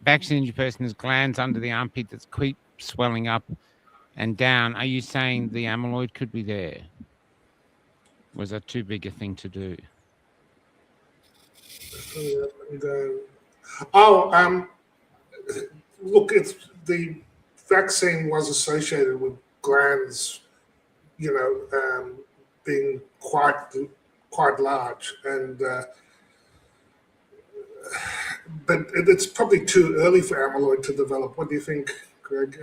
A: person has glands under the armpit that keep swelling up and down, are you saying the amyloid could be there? Was that too big a thing to do?
C: Look, the vaccine was associated with glands, being quite large, and but it's probably too early for amyloid to develop. What do you think, Greg?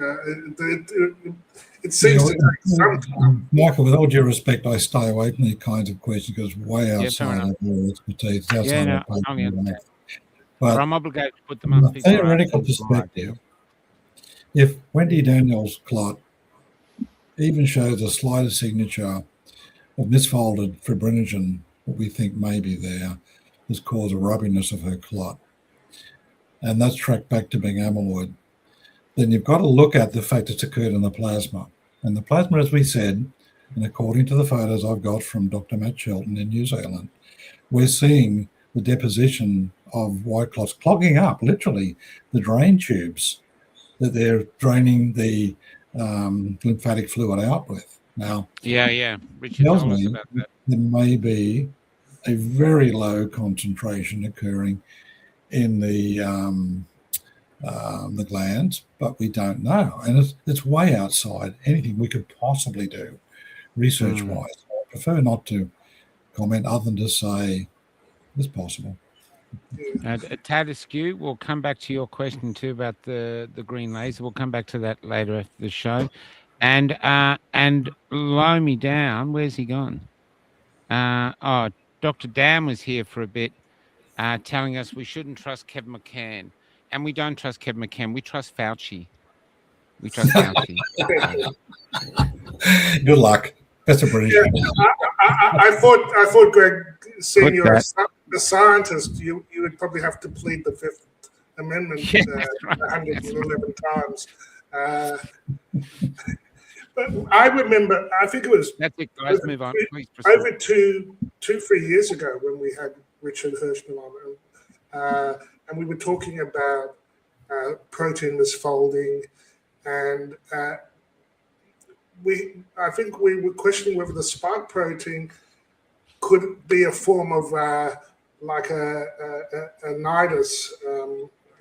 C: It seems to take some time.
D: Michael, with all due respect, I stay away from these kinds of questions because way outside of your expertise.
A: But I'm obligated to put them up.
D: From a theoretical perspective, if Wendy Daniel's clot even shows a slighter signature of misfolded fibrinogen, what we think may be there, has caused a rubbiness of her clot, and that's tracked back to being amyloid, then you've got to look at the fact it's occurred in the plasma. And the plasma, as we said, and according to the photos I've got from Dr. Matt Shelton in New Zealand, we're seeing the deposition of white clots clogging up, literally, the drain tubes that they're draining the lymphatic fluid out with. Now,
A: Richard
D: tells
A: told us
D: me
A: about that.
D: There may be a very low concentration occurring in the glands, but we don't know, and it's way outside anything we could possibly do research-wise. I prefer not to comment other than to say it's possible.
A: Tad Askew, we'll come back to your question too about the green laser. We'll come back to that later after the show. And low me down, where's he gone? Dr. Dan was here for a bit, telling us we shouldn't trust Kevin McCann. And we don't trust Kevin McCann. We trust Fauci. We trust Fauci.
D: Good luck. That's a British.
C: Yeah, I thought, Greg, seeing you're a scientist, you would probably have to plead the Fifth Amendment 111 times. But I remember, I think it was
A: that's it, guys. Move on. Please
C: over 3 years ago when we had Richard Hirschman on, and we were talking about protein misfolding, and I think we were questioning whether the spike protein could be a form of like a nidus.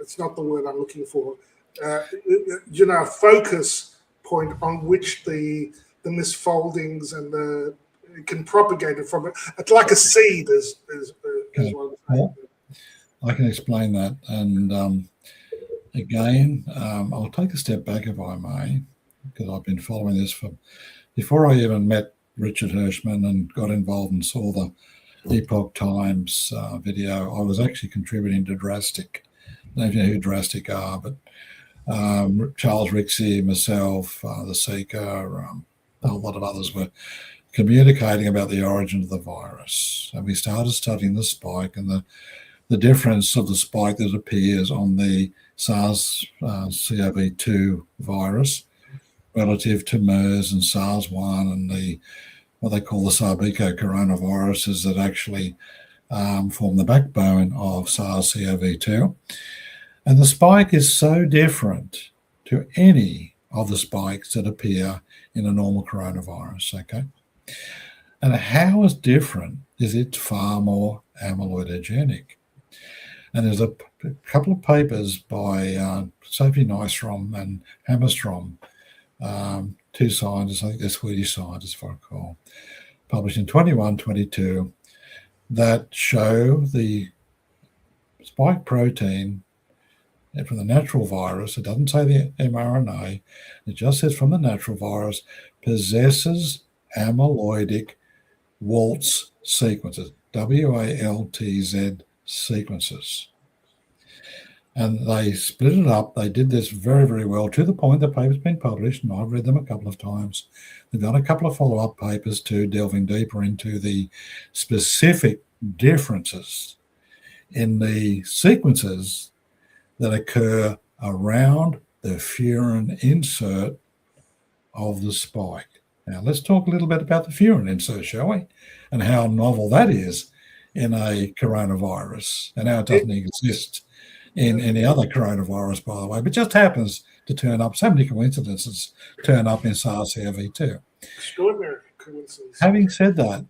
C: It's not the word I'm looking for. A focus point on which the misfoldings and it can propagate it from it. It's like a seed, is what I'm saying.
D: I can explain that. And again, I'll take a step back if I may, because I've been following this before I even met Richard Hirschman and got involved and saw the Epoch Times video. I was actually contributing to Drastic. I don't know who Drastic are, but Charles Rixey, myself, the Seeker, a whole lot of others were communicating about the origin of the virus. And we started studying the spike and the difference of the spike that appears on the SARS-CoV-2 virus relative to MERS and SARS-1 and what they call the Sarbeco coronaviruses that actually form the backbone of SARS-CoV-2. And the spike is so different to any of the spikes that appear in a normal coronavirus, okay? And how is different is it's far more amyloidogenic. And there's a couple of papers by Sophie Nystrom and Hammerstrom, two scientists, I think they're Swedish scientists, if I recall, published in 21-22, that show the spike protein from the natural virus. It doesn't say the mRNA. It just says from the natural virus possesses amyloidic Waltz sequences, WALTZ sequences. And they split it up. They did this very, very well to the point the paper's been published, and I've read them a couple of times. They've done a couple of follow-up papers too, delving deeper into the specific differences in the sequences that occur around the furin insert of the spike. Now, let's talk a little bit about the furin insert, shall we? And how novel that is in a coronavirus and how it doesn't exist in any other coronavirus, by the way, but just happens to turn up. So many coincidences turn up in SARS-CoV-2.
C: Extraordinary coincidence.
D: Having said that,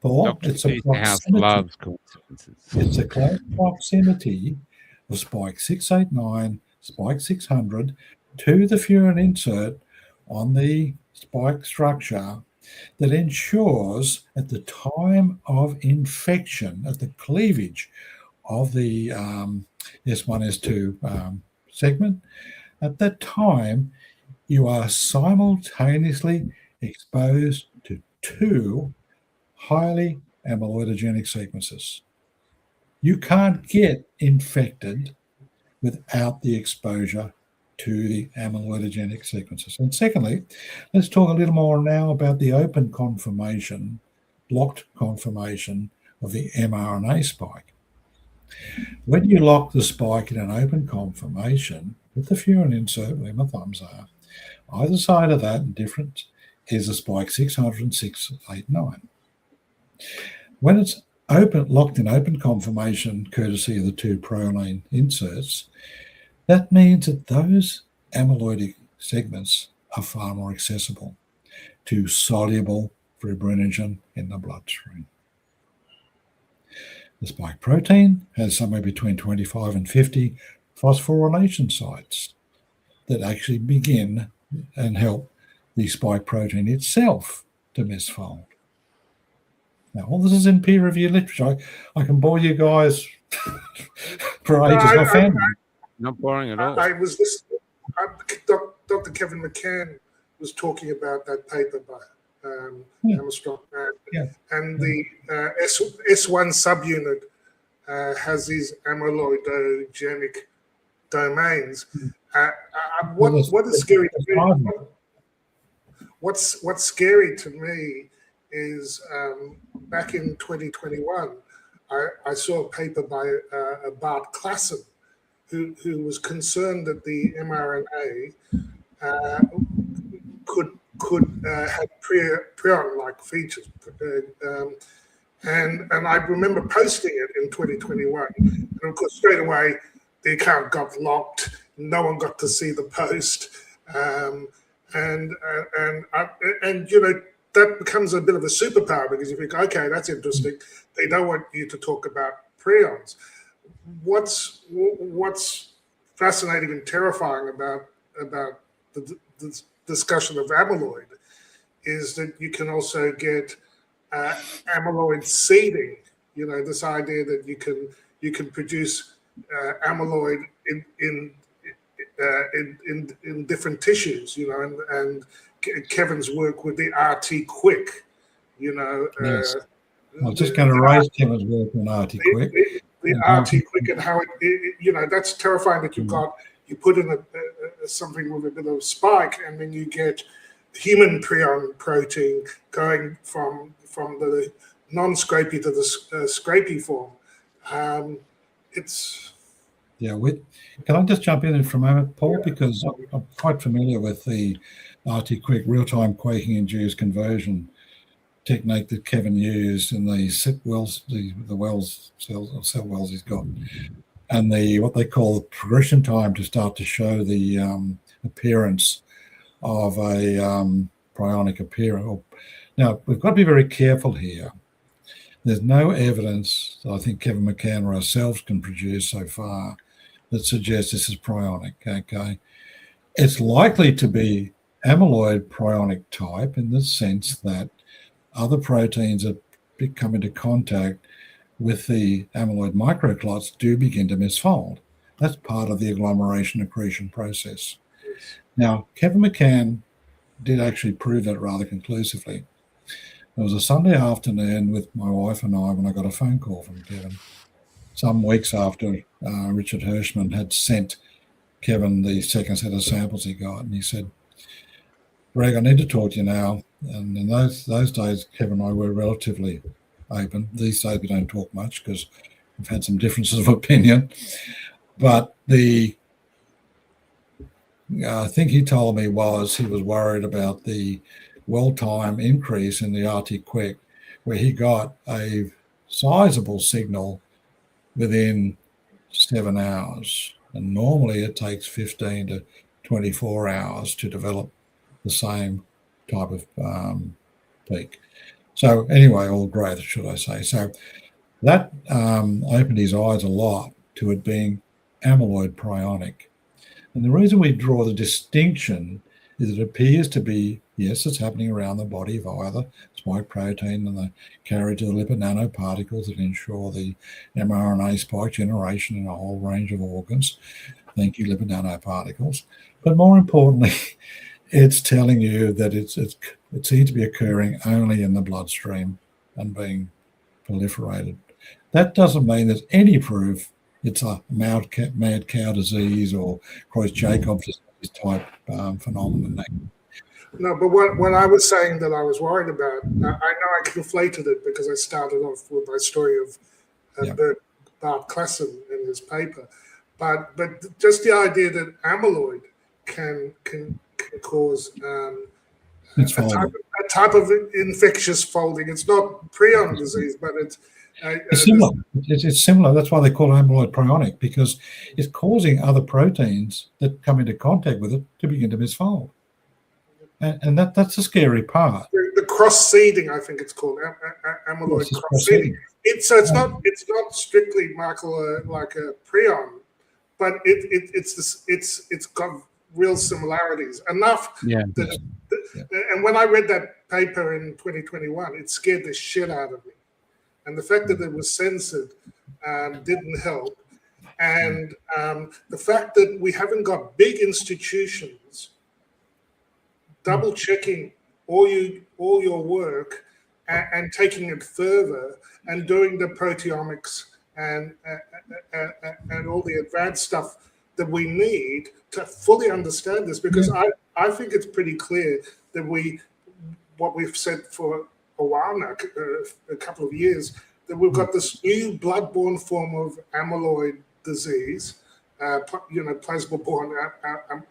D: Paul,
A: Dr.
D: it's a
A: House
D: proximity.
A: loves coincidences.
D: It's a close proximity of spike 689, spike 600 to the furin insert on the spike structure that ensures at the time of infection, at the cleavage of the S1, S2 segment, at that time, you are simultaneously exposed to two highly amyloidogenic sequences. You can't get infected without the exposure to the amyloidogenic sequences. And secondly, let's talk a little more now about the open conformation, blocked conformation of the mRNA spike. When you lock the spike in an open conformation with the furin insert, where my thumbs are, either side of that and different is a spike 600 and 689. When it's locked in open conformation, courtesy of the two proline inserts, that means that those amyloidic segments are far more accessible to soluble fibrinogen in the bloodstream. The spike protein has somewhere between 25 and 50 phosphorylation sites that actually begin and help the spike protein itself to misfold. Now, all this is in peer-reviewed literature. I can bore you guys for ages. I found it.
A: Not boring at all.
C: Dr. Kevin McCann was talking about that paper by Armstrong, and the S1 subunit has these amyloidogenic domains. What is scary to me? What's scary to me is back in 2021, I saw a paper by Bart Klassen, who was concerned that the mRNA could have prion-like features, and I remember posting it in 2021, and of course straight away the account got locked. No one got to see the post, and you know, that becomes a bit of a superpower because you think, okay, that's interesting. They don't want you to talk about prions. What's fascinating and terrifying about the discussion of amyloid is that you can also get amyloid seeding. You know, this idea that you can produce amyloid in different tissues. You know, and Kevin's work with the RT Quick. You know,
D: yes. I was just going to raise Kevin's work on RT Quick.
C: The RT Quick and how it, you know, that's terrifying that you put in something with a bit of spike, and then you get human prion protein going from the non-scrapey to the scrapey form. It's
D: can I just jump in for a moment, Paul? Because I'm quite familiar with the RT Quick real-time quaking-induced conversion technique that Kevin used in the cell wells he's got, and what they call the progression time to start to show the appearance of a prionic appearance. Now, we've got to be very careful here. There's no evidence that I think Kevin McCann or ourselves can produce so far that suggests this is prionic, okay? It's likely to be amyloid prionic type in the sense that other proteins that come into contact with the amyloid microclots do begin to misfold. That's part of the agglomeration accretion process. Now, Kevin McCann did actually prove that rather conclusively. It was a Sunday afternoon with my wife and I when I got a phone call from Kevin, some weeks after Richard Hirschman had sent Kevin the second set of samples he got. And he said, "Greg, I need to talk to you now." And in those days, Kevin and I were relatively open. These days, we don't talk much because we've had some differences of opinion. But the thing he told me was he was worried about the well-time increase in the RT Quick, where he got a sizable signal within 7 hours. And normally it takes 15 to 24 hours to develop the same type of peak. So anyway, all great, should I say. So that opened his eyes a lot to it being amyloid prionic. And the reason we draw the distinction is it appears to be, yes, it's happening around the body via the spike protein and the carriage of the lipid nanoparticles that ensure the mRNA spike generation in a whole range of organs. Thank you, lipid nanoparticles. But more importantly, it's telling you that it seems to be occurring only in the bloodstream and being proliferated. That doesn't mean there's any proof it's a mad cow disease or Creutzfeldt-Jakob disease type phenomenon.
C: No, but what I was saying that I was worried about, I know I conflated it because I started off with my story of Bart Klassen in his paper, but just the idea that amyloid can cause a type of infectious folding. It's not prion disease, but it's
D: similar. It's similar. That's why they call it amyloid prionic, because it's causing other proteins that come into contact with it to begin to misfold. And that's the scary part.
C: The cross-seeding, I think it's called, amyloid cross-seeding. It's not strictly, Michael, like a prion, but it's got real similarities enough. And when I read that paper in 2021, it scared the shit out of me. And the fact that it was censored didn't help. And the fact that we haven't got big institutions double checking all your work and taking it further and doing the proteomics and all the advanced stuff that we need to fully understand this, because I think it's pretty clear that what we've said for a while now, a couple of years, that we've got this new blood-borne form of amyloid disease, plasma-borne.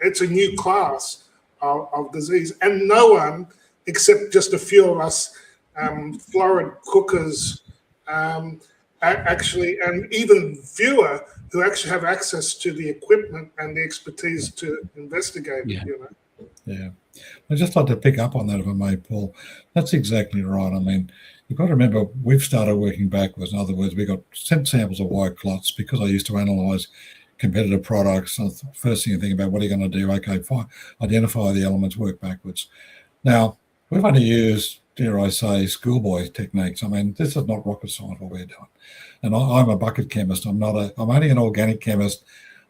C: It's a new class of disease, and no one, except just a few of us florid cookers, actually, and even fewer who actually have access to the equipment and the expertise to investigate it.
D: Yeah. I'd just like to pick up on that, if I may, Paul. That's exactly right. I mean, you've got to remember, we've started working backwards. In other words, we got sent samples of white clots because I used to analyze competitive products. So first thing you think about, what are you going to do? Okay, fine. Identify the elements, work backwards. Now, we've only used, dare I say, schoolboy techniques. I mean, this is not rocket science what we're doing. And I'm a bucket chemist. I'm only an organic chemist.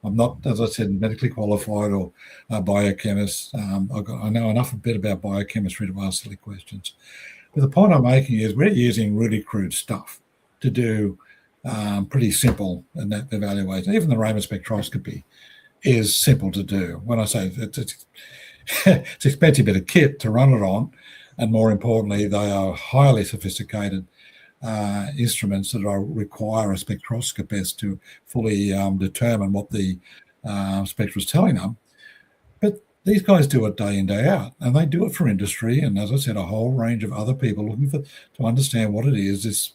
D: I'm not, as I said, medically qualified or a biochemist. I know enough a bit about biochemistry to ask silly questions. But the point I'm making is we're using really crude stuff to do pretty simple evaluation. Even the Raman spectroscopy is simple to do. When I say it's it's expensive bit of kit to run it on, and more importantly, they are highly sophisticated instruments that require a spectroscopist to fully determine what the spectra is telling them. But these guys do it day in, day out, and they do it for industry. And as I said, a whole range of other people looking to understand what it is, this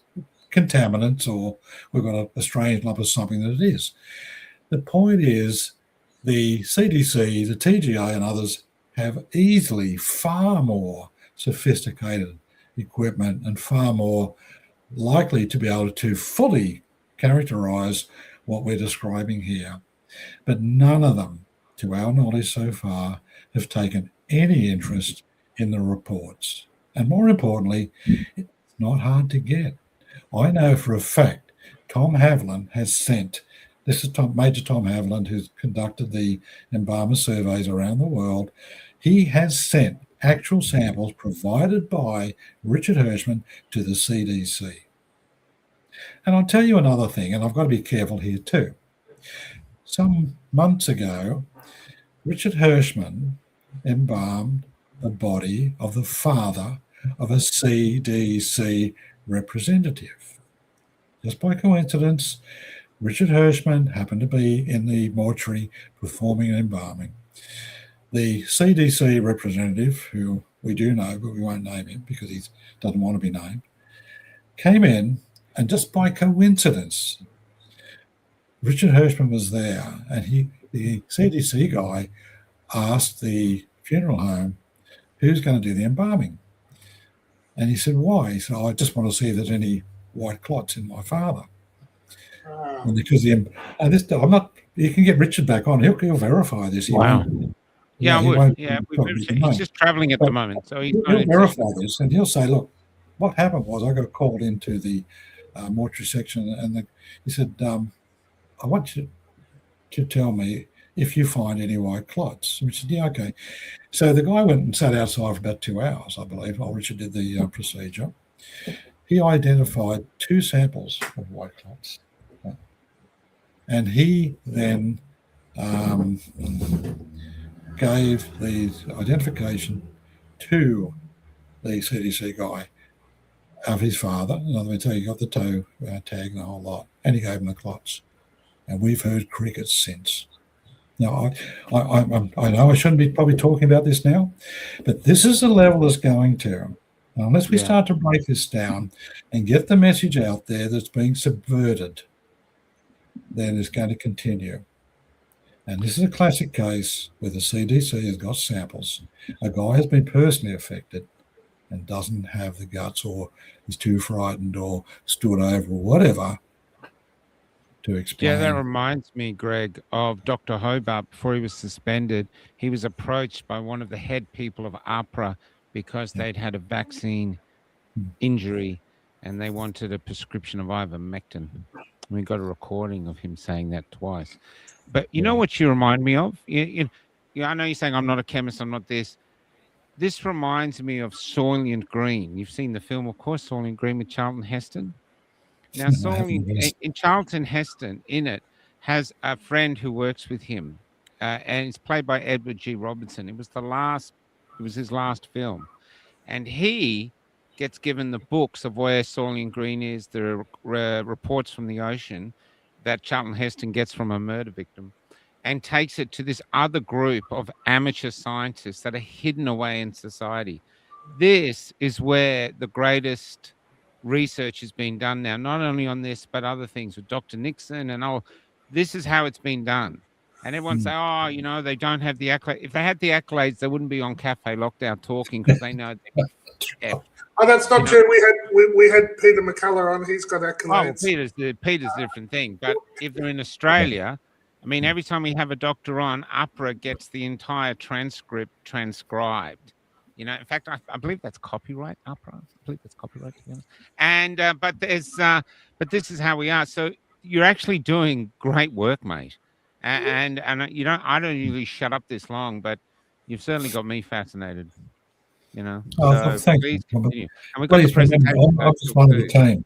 D: contaminants, or we've got a strange lump of something that it is. The point is the CDC, the TGA, and others have easily far more sophisticated equipment and far more likely to be able to fully characterize what we're describing here. But none of them, to our knowledge so far, have taken any interest in the reports. And more importantly, it's not hard to get. I know for a fact Tom Haviland has sent, this is Major Tom Haviland, who's conducted the embalmer surveys around the world. He has sent actual samples provided by Richard Hirschman to the CDC. And I'll tell you another thing, and I've got to be careful here too. Some months ago, Richard Hirschman embalmed the body of the father of a CDC representative. Just by coincidence, Richard Hirschman happened to be in the mortuary performing an embalming. The CDC representative, who we do know, but we won't name him because he doesn't want to be named, came in, and just by coincidence, Richard Hirschman was there, and the CDC guy asked the funeral home, who's going to do the embalming? And he said, why? He said, I just want to see if there's any white clots in my father. And because I'm not, you can get Richard back on, he'll verify this.
A: Wow. Yeah, I would. Yeah, he's just traveling at the moment. So he'll
D: verify this, and he'll say, look, what happened was I got called into the mortuary section, and he said, I want you to tell me if you find any white clots. We said, yeah, okay. So the guy went and sat outside for about 2 hours, I believe, while Richard did the procedure. He identified 2 samples of white clots. And he then gave the identification to the CDC guy of his father. In other words, he got the toe tag and the whole lot, and he gave him the clots. And we've heard crickets since. Now, I know I shouldn't be probably talking about this now, but this is the level it's going to. Unless we start to break this down and get the message out there that's being subverted, then it's going to continue. And this is a classic case where the CDC has got samples. A guy has been personally affected and doesn't have the guts, or is too frightened, or stood over, or whatever, to explain.
A: Yeah, that reminds me, Greg, of Dr. Hobart. Before he was suspended, he was approached by one of the head people of APRA because they'd had a vaccine injury and they wanted a prescription of ivermectin. We got a recording of him saying that twice. But you know what you remind me of? I know you're saying I'm not a chemist, I'm not this. This reminds me of Soylent Green. You've seen the film, of course, Soylent Green with Charlton Heston. Now, in Charlton Heston, in it, has a friend who works with him, and it's played by Edward G. Robinson. It was his last film, and he gets given the books of where Soylent Green is, the reports from the ocean that Charlton Heston gets from a murder victim, and takes it to this other group of amateur scientists that are hidden away in society. This is where the greatest research has been done now, not only on this, but other things with Dr. Nixon and all. This is how it's been done. And everyone say, oh, they don't have the accolades. If they had the accolades, they wouldn't be on Cafe Lockdown talking because they know they'd be kept.
C: Oh, that's not true. We had Peter McCullough on. He's got accolades.
A: Oh, Peter's a different thing. But if they're in Australia, I mean, every time we have a doctor on, APRA gets the entire transcript transcribed. You know, in fact, I believe that's copyright, Upra. I believe that's copyright, to be honest. And but this is how we are. So you're actually doing great work, mate. And you don't. I don't usually shut up this long, but you've certainly got me fascinated. You know,
D: Oh,
A: so
D: thanks.
A: please
D: Robert.
A: continue. And we've got the
D: Please remember,
A: presentation
D: I'm just one of the team.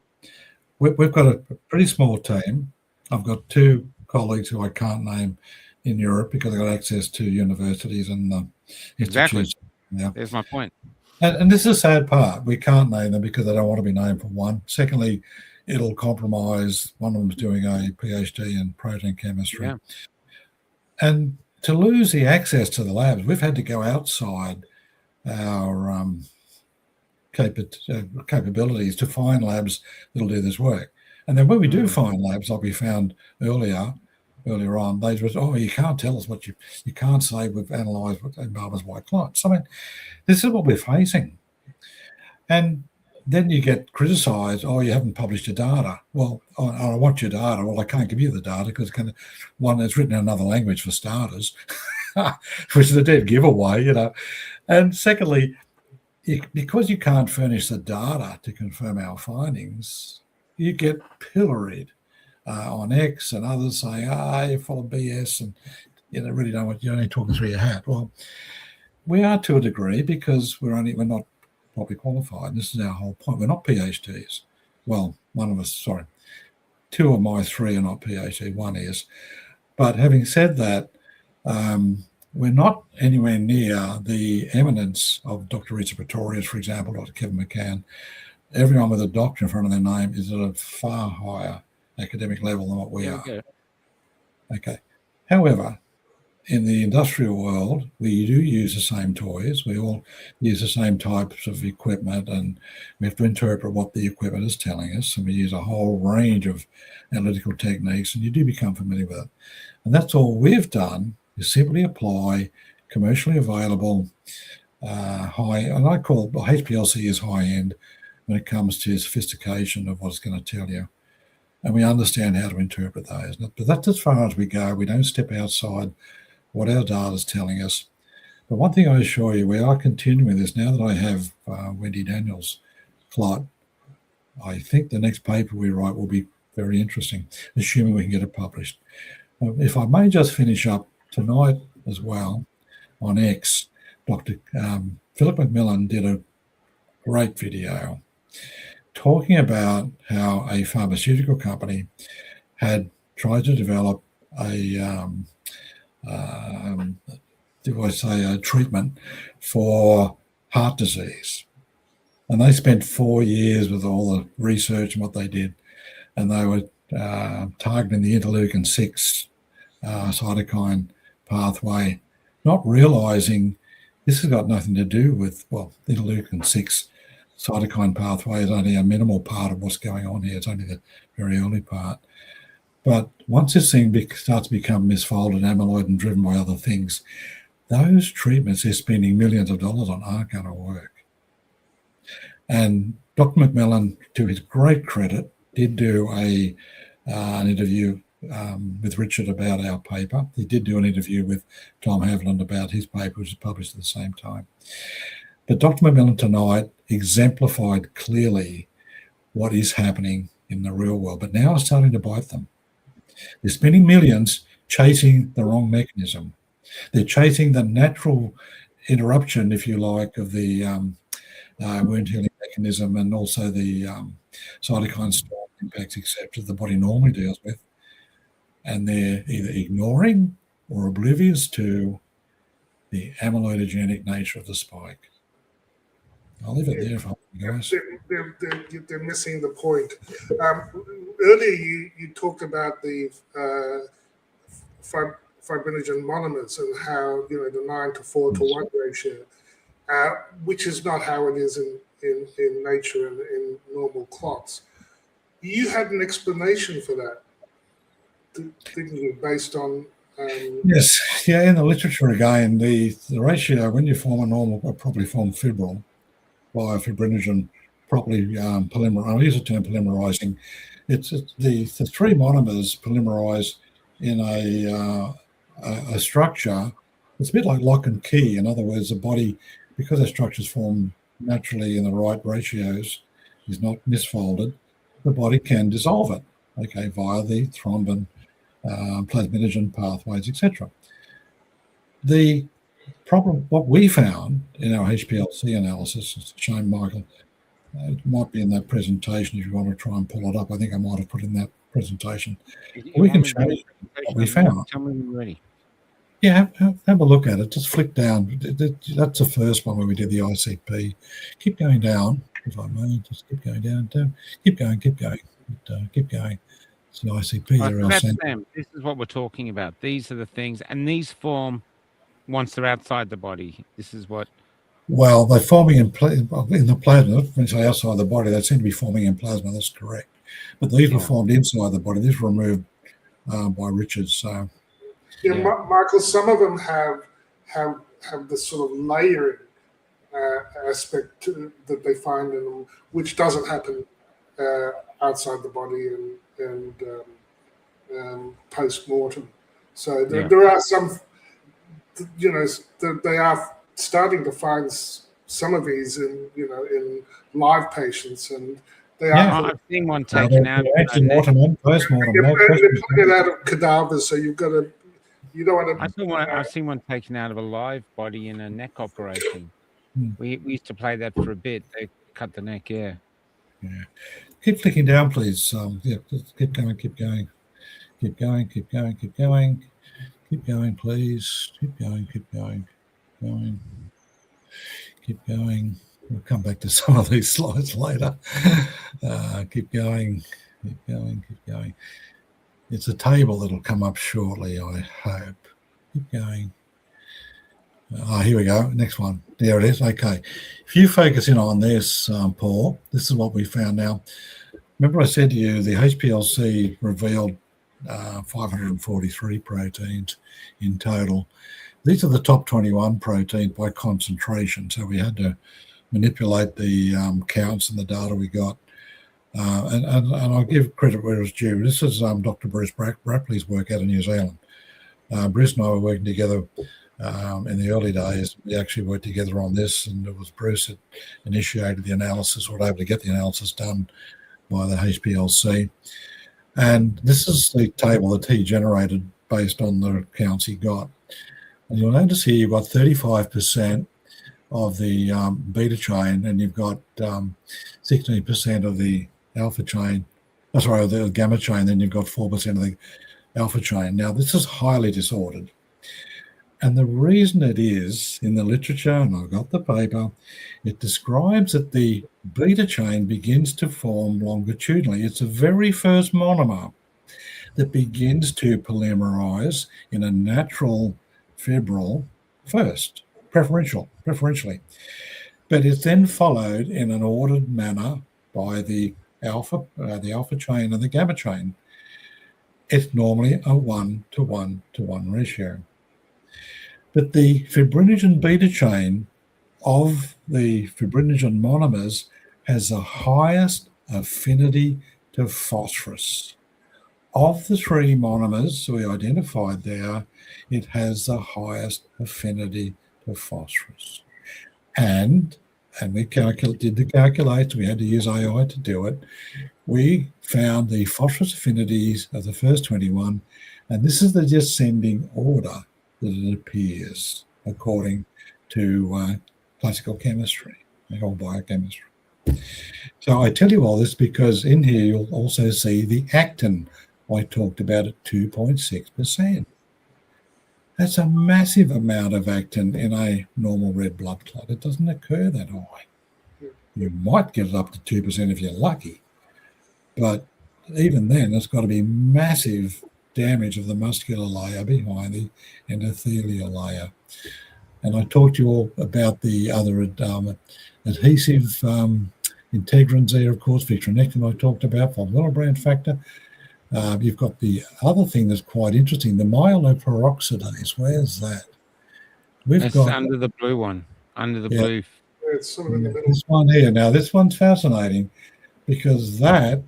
D: We've got a pretty small team. I've got 2 colleagues who I can't name in Europe because I've got access to universities and
A: Exactly.
D: institutes. Yeah.
A: There's my point.
D: And this is a sad part. We can't name them because they don't want to be named, for one. Secondly, it'll compromise. One of them's doing a PhD in protein chemistry.
A: Yeah.
D: And to lose the access to the labs, we've had to go outside our capabilities to find labs that'll do this work. And then when we do find labs, like we found earlier on, they just, oh, you can't tell us what you can't say we've analysed what embalmers white clots. I mean, this is what we're facing. And then you get criticised, oh, you haven't published your data. Well, I want your data. Well, I can't give you the data because one, it's written in another language for starters, which is a dead giveaway, you know. And secondly, because you can't furnish the data to confirm our findings, you get pilloried on X and others saying, you're full of BS and you know, really don't want, you're only talking through your hat. Well, we are to a degree because we're not properly qualified. This is our whole point. We're not PhDs. Well, one of us, sorry, 2 of my 3 are not PhD, 1 is. But having said that, we're not anywhere near the eminence of Dr. Richard Pretorius, for example, Dr. Kevin McCann. Everyone with a doctor in front of their name is at a far higher academic level than what we are. Okay. However, in the industrial world, we do use the same toys. We all use the same types of equipment, and we have to interpret what the equipment is telling us. And we use a whole range of analytical techniques, and you do become familiar with it. And that's all we've done is simply apply commercially available high, and I call HPLC is high end when it comes to sophistication of what it's going to tell you. And we understand how to interpret those. But that's as far as we go. We don't step outside what our data is telling us. But one thing I assure you, we are continuing this. Now that I have Wendy Daniel's clot, I think the next paper we write will be very interesting, assuming we can get it published. If I may just finish up tonight as well on X, Dr. Philip McMillan did a great video talking about how a pharmaceutical company had tried to develop a treatment for heart disease. And they spent 4 years with all the research and what they did. And they were targeting the interleukin-6 cytokine pathway, not realizing this has got nothing to do with, well, the interleukin-6 cytokine pathway is only a minimal part of what's going on here. It's only the very early part. But once this thing starts to become misfolded amyloid and driven by other things, those treatments they're spending millions of dollars on aren't going to work. And Dr. McMillan, to his great credit, did do an interview with Richard about our paper. He did do an interview with Tom Haviland about his paper, which was published at the same time. But Dr. McMillan tonight exemplified clearly what is happening in the real world, but now it's starting to bite them. They're spending millions chasing the wrong mechanism. They're chasing the natural interruption, if you like, of the wound healing mechanism and also the cytokine storm impacts, etc., the body normally deals with. And they're either ignoring or oblivious to the amyloidogenic nature of the spike. I'll leave it there, guys.
C: They're missing the point. Earlier, you talked about the fibrinogen monomers and how the 9:4:1 ratio, which is not how it is in nature and in normal clots. You had an explanation for that, didn't you? Based on
D: yes, yeah. In the literature again, the ratio when you form a normal or properly formed fibril by fibrinogen properly polymerizing. I'll use the term polymerizing. It's the 3 monomers polymerize in a structure. It's a bit like lock and key. In other words, the body because the structure's formed naturally in the right ratios, is not misfolded, the body can dissolve it, okay, via the thrombin, plasminogen pathways, etc. The problem, what we found in our HPLC analysis, it's a shame, Michael, it might be in that presentation if you want to try and pull it up. I think I might have put in that presentation. We can show you what we found.
A: Tell me when you're ready.
D: Yeah, have a look at it. Just flick down. That's the first one where we did the ICP. Keep going down, if I may. Just keep going down. Keep going. Keep going. It's the ICP.
A: Right, so that's them. This is what we're talking about. These are the things, and these form once they're outside the body. This is what.
D: Well, they're forming in the plasma. When you say outside the body, they seem to be forming in plasma. That's correct. But these were formed inside the body. These were removed by Richards. So.
C: Yeah, Michael, some of them have this sort of layering aspect that they find in them, which doesn't happen outside the body and post-mortem. So there are some, they are starting to find some of these in live patients, and they are.
A: I've seen one taken out.
D: Post-mortem and post-mortem.
C: They're taken out of cadavers, so you've got to. You don't want to.
A: I've seen one taken out of a live body in a neck operation. We used to play that for a bit. They cut the neck. Yeah.
D: Keep flicking down, please. Just keep going. Keep going. Keep going. Keep going. Keep going. Keep going, please. Keep going. Keep going. Going. Keep going. We'll come back to some of these slides later. Keep going. Keep going. Keep going. It's a table that'll come up shortly, I hope. Keep going. Here we go. Next one. There it is. Okay. If you focus in on this, Paul, this is what we found now. Remember I said to you the HPLC revealed 543 proteins in total. These are the top 21 proteins by concentration. So we had to manipulate the counts and the data we got. And I'll give credit where it's due. This is Dr. Bruce Rapley's work out of New Zealand. Bruce and I were working together in the early days. We actually worked together on this, and it was Bruce that initiated the analysis, or able to get the analysis done by the HPLC. And this is the table that he generated based on the counts he got. And you'll notice here you've got 35% of the beta chain, and you've got 16% of the alpha chain, the gamma chain, then you've got 4% of the alpha chain. Now, this is highly disordered. And the reason it is in the literature, and I've got the paper, it describes that the beta chain begins to form longitudinally. It's the very first monomer that begins to polymerize in a natural fibril first, preferentially. But it's then followed in an ordered manner by the alpha chain and the gamma chain. It's normally a 1:1:1 ratio. But the fibrinogen beta chain of the fibrinogen monomers has the highest affinity to phosphorus. Of the three monomers we identified there, it has the highest affinity to phosphorus. And we did the calculations, we had to use AI to do it. We found the phosphorus affinities of the first 21, and this is the descending order that it appears according to classical chemistry or biochemistry. So I tell you all this because in here you'll also see the actin I talked about at 2.6%. That's a massive amount of actin in a normal red blood clot. It doesn't occur that high. You might get it up to 2% if you're lucky, but even then it's got to be massive damage of the muscular layer behind the endothelial layer. And I talked to you all about the other adhesive integrins there, of course, vitronectin I talked about, fulminant factor. You've got the other thing that's quite interesting, the myeloperoxidase. Where's that?
A: It's under the blue one, blue.
C: It's sort of in the middle.
D: This one here. Now, this one's fascinating because that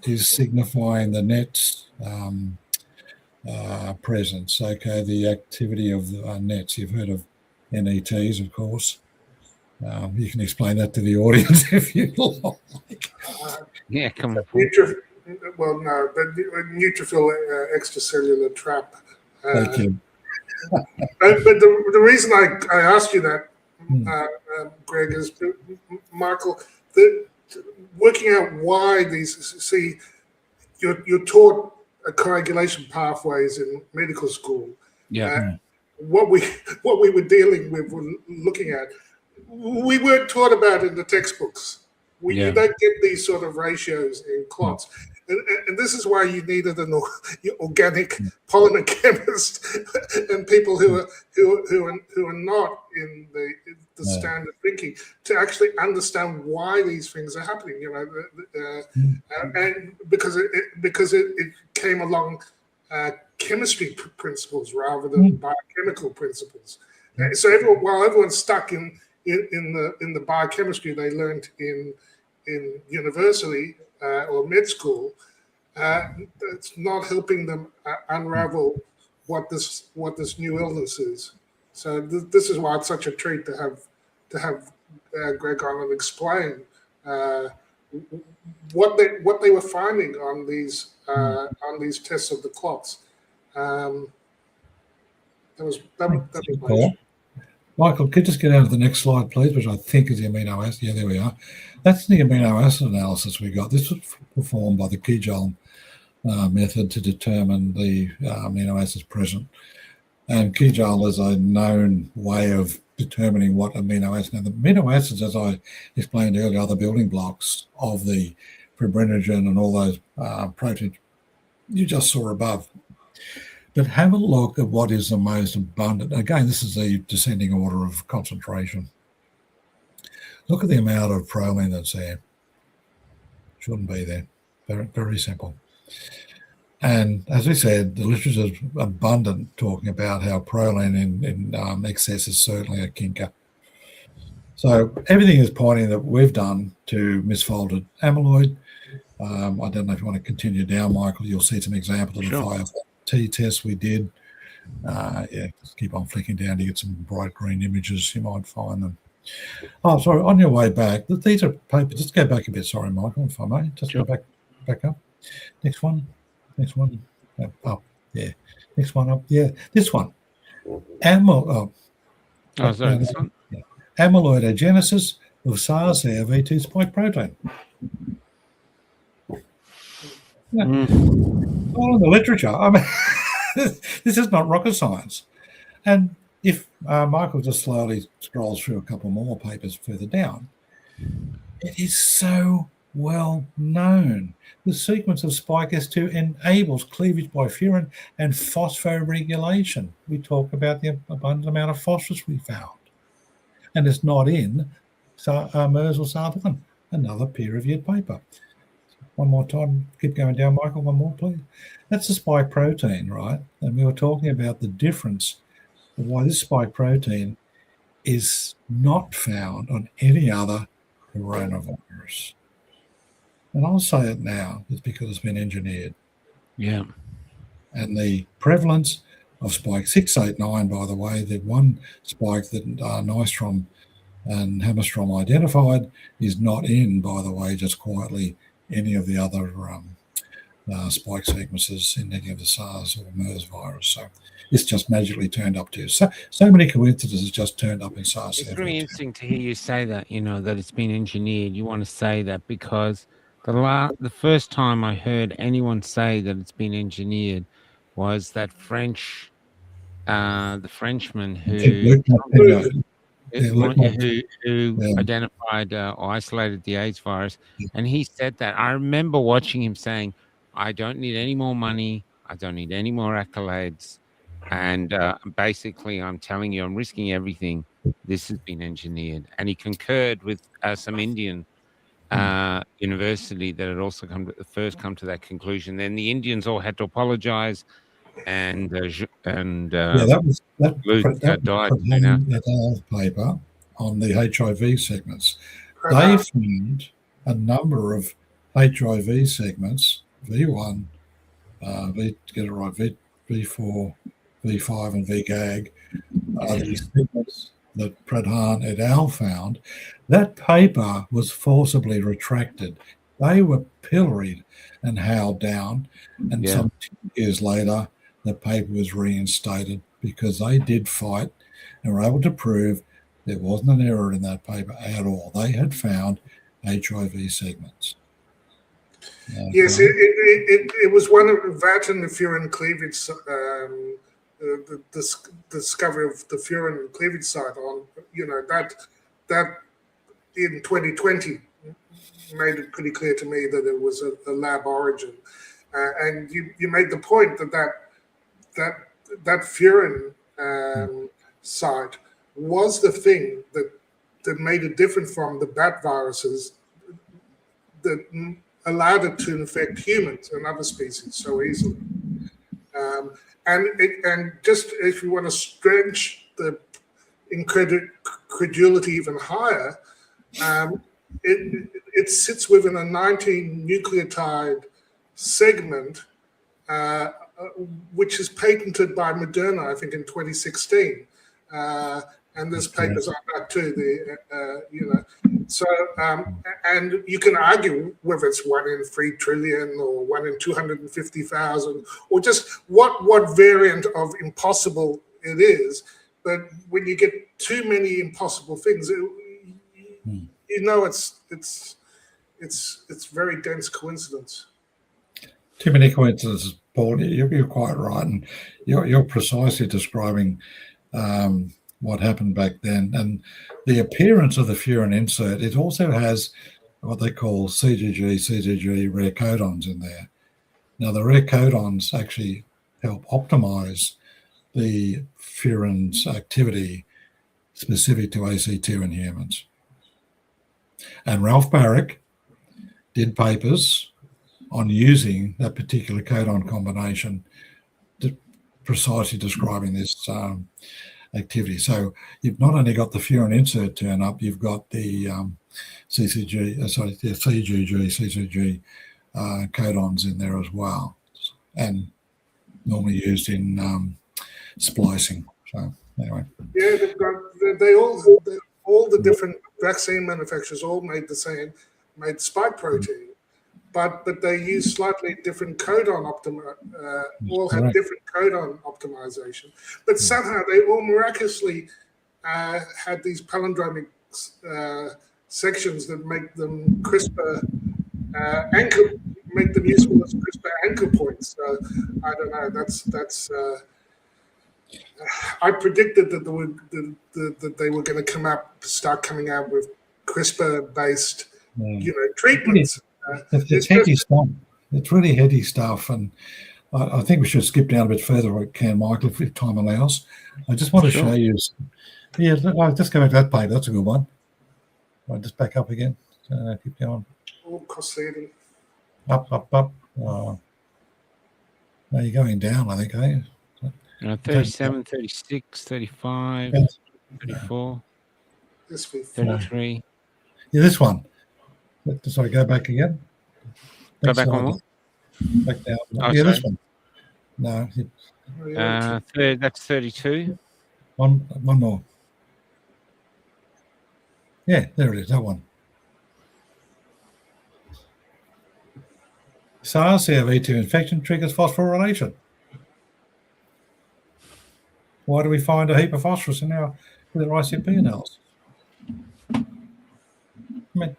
D: is signifying the NETs presence. Okay, the activity of the NETs. You've heard of NETs, of course. You can explain that to the audience if you like.
A: Yeah, come on.
C: Well, no, but neutrophil extracellular trap.
D: Thank you.
C: But the reason I asked you that, Greg, is Michael, working out why these. See, you're taught coagulation pathways in medical school.
A: Yeah.
C: What we were dealing with, looking at, we weren't taught about in the textbooks. You don't get these sort of ratios in clots. And this is why you needed an organic polymer chemist and people who are not in the standard thinking to actually understand why these things are happening. And because it came along chemistry principles rather than biochemical principles. So while everyone's stuck in the biochemistry they learned in university or med school, it's not helping them unravel what this new illness is. So this is why it's such a treat to have Greg on and explain what they were finding on these tests of the clots. That was
D: cool. Michael, could you just get out of the next slide, please, which I think is the amino acid. Yeah, there we are. That's the amino acid analysis we got. This was performed by the Keyjol method to determine the amino acids present. And Keyjol is a known way of determining what amino acids. Now, the amino acids, as I explained earlier, are the building blocks of the fibrinogen and all those proteins you just saw above. But have a look at what is the most abundant. Again, this is the descending order of concentration. Look at the amount of proline that's there. Shouldn't be there. Very, very simple. And as we said, the literature is abundant talking about how proline in excess is certainly a kinker. So everything is pointing that we've done to misfolded amyloid. I don't know if you want to continue down, Michael. You'll see some examples of the 5T tests we did. Just keep on flicking down to get some bright green images. You might find them. Oh, sorry. On your way back, these are papers. Just go back a bit. Sorry, Michael, if I may. Just go back up. Next one. Up. Yeah. Next one up. Yeah. This one.
A: This one.
D: Amyloidogenesis of SARS-CoV-2 spike protein. All in the literature. I mean, this is not rocket science. And if Michael just slowly scrolls through a couple more papers further down, it is so well known. The sequence of spike S2 enables cleavage by furin and phosphoregulation. We talk about the abundant amount of phosphorus we found. And it's not in MERS or SARS-1, another peer-reviewed paper. One more time, keep going down, Michael, one more, please. That's the spike protein, right? And we were talking about the difference of why this spike protein is not found on any other coronavirus. And I'll say it now, it's because it's been engineered.
A: Yeah.
D: And the prevalence of spike 689, by the way, the one spike that Nystrom and Hammerstrom identified is not in, by the way, just quietly, any of the other spike sequences in any of the SARS or MERS virus. So it's just magically turned up too. So many coincidences just turned up in SARS.
A: It's really interesting to hear you say that, that it's been engineered. You want to say that because the first time I heard anyone say that it's been engineered was that the Frenchman who identified or isolated the AIDS virus. And he said that. I remember watching him saying, I don't need any more money. I don't need any more accolades. And basically, I'm telling you, I'm risking everything. This has been engineered. And he concurred with some Indian university that had also first come to that conclusion. Then the Indians all had to apologize. And
D: that was
A: died.
D: That paper on the HIV segments. They found a number of HIV segments, V1, get it right, V4, V5, and VGAG. that Pradhan et al. Found, that paper was forcibly retracted. They were pilloried and howled down, and some 2 years later, the paper was reinstated because they did fight and were able to prove there wasn't an error in that paper at all. They had found HIV segments.
C: Yes, it was one of that and the furin cleavage, the discovery of the furin cleavage site on, that in 2020 made it pretty clear to me that it was a lab origin. And you made the point that furin site was the thing that made it different from the bat viruses that allowed it to infect humans and other species so easily. And just if you want to stretch the incredulity even higher, it sits within a 19 nucleotide segment, which is patented by Moderna, I think, in 2016. And there's papers on that too. So and you can argue whether it's 1 in 3 trillion or 1 in 250,000 or just what variant of impossible it is. But when you get too many impossible things, it's very dense coincidence.
D: Too many coincidences, Paul. You're quite right, and you're precisely describing what happened back then. And the appearance of the furin insert, it also has what they call CGG rare codons in there. Now, the rare codons actually help optimize the furin's activity specific to ACT2 in humans. And Ralph Barrick did papers on using that particular codon combination, precisely describing this activity. So you've not only got the furin insert turn up, you've got the CGG codons in there as well, and normally used in splicing. So anyway,
C: yeah, all the different vaccine manufacturers all made spike protein, but they use slightly different codon all have different codon optimization, but somehow they all miraculously had these palindromic sections that make them CRISPR make them useful as CRISPR anchor points. So I don't know. That's. I predicted that they were going to start coming out with CRISPR-based, treatments.
D: It's heady stuff. It's really heady stuff, and I think we should skip down a bit further, if we can, Michael, if time allows. I just want to show you. Yeah, I'll just go back to that paper. That's a good one. I'll just back up again. Keep going.
C: Oh, Cossini.
D: Up. No, you're going down, I think, are you?
A: 37, 36, 35, 34, 33.
D: Yeah, this one. Sorry, go back again.
A: Go back one more.
D: Back down.
A: Oh,
D: yeah,
A: sorry.
D: This one. No.
A: That's 32.
D: One more. Yeah, there it is, that one. SARS-CoV-2 infection triggers phosphorylation. Why do we find a heap of phosphorus in our ICP analysis? I mean,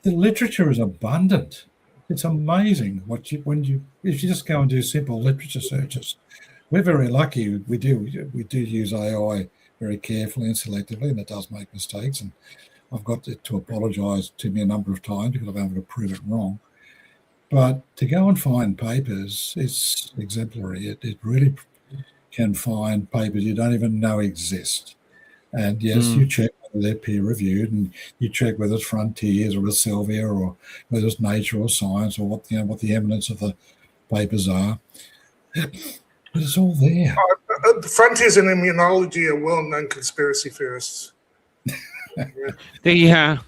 D: the literature is abundant. It's amazing if you just go and do simple literature searches. We're very lucky. We do use AI very carefully and selectively, and it does make mistakes. And I've got to apologise to me a number of times because I've been able to prove it wrong. But to go and find papers, it's exemplary. It really can find papers you don't even know exist. And yes, you check whether they're peer-reviewed, and you check whether it's Frontiers or Elsevier or whether it's Nature or Science or what the eminence of the papers are. But it's all there.
C: Frontiers in immunology are well-known conspiracy theorists.
A: The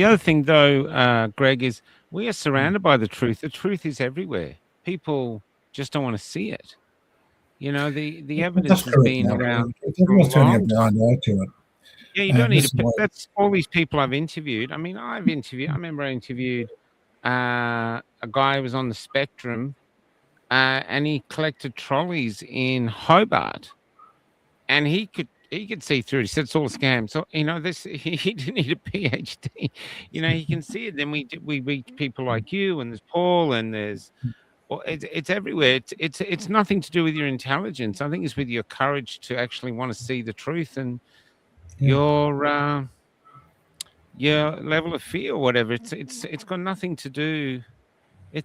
A: other thing, though, Greg, is we are surrounded by the truth. The truth is everywhere. People just don't want to see it. The
D: That's
A: evidence has
D: correct,
A: been
D: Mark.
A: around for a
D: Everyone's turning a
A: long
D: blind eye to it.
A: Yeah, you don't
D: And
A: need
D: this
A: to
D: is
A: put
D: why,
A: that's all these people I've interviewed. I mean, I remember I interviewed a guy who was on the spectrum, and he collected trolleys in Hobart, and he could see through it. He said it's all a scam. So this he didn't need a PhD. He can see it. Then we reach people like you, and there's Paul, and there's well, it's everywhere. It's nothing to do with your intelligence. I think it's with your courage to actually want to see the truth and
D: yeah,
A: your level of fear or whatever. It's got nothing to do.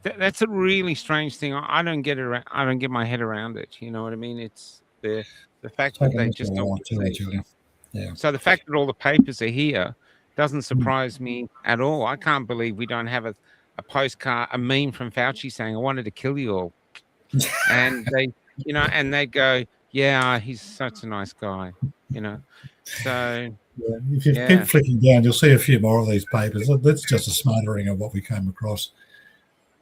A: That's a really strange thing. I don't get around. I don't get my head around it. You know what I mean? It's the
D: it's
A: fact that
D: taken
A: they
D: us a
A: just don't
D: while
A: want to
D: too,
A: see.
D: Julia. Yeah.
A: So the fact that all the papers are here doesn't
D: Mm.
A: surprise me at all. I can't believe we don't have a postcard, a meme from Fauci saying, "I wanted to kill you all," and they go, "Yeah, he's such a nice guy," you know. So
D: Yeah. If you keep
A: yeah.
D: flicking down, you'll see a few more of these papers. That's just a smattering of what we came across.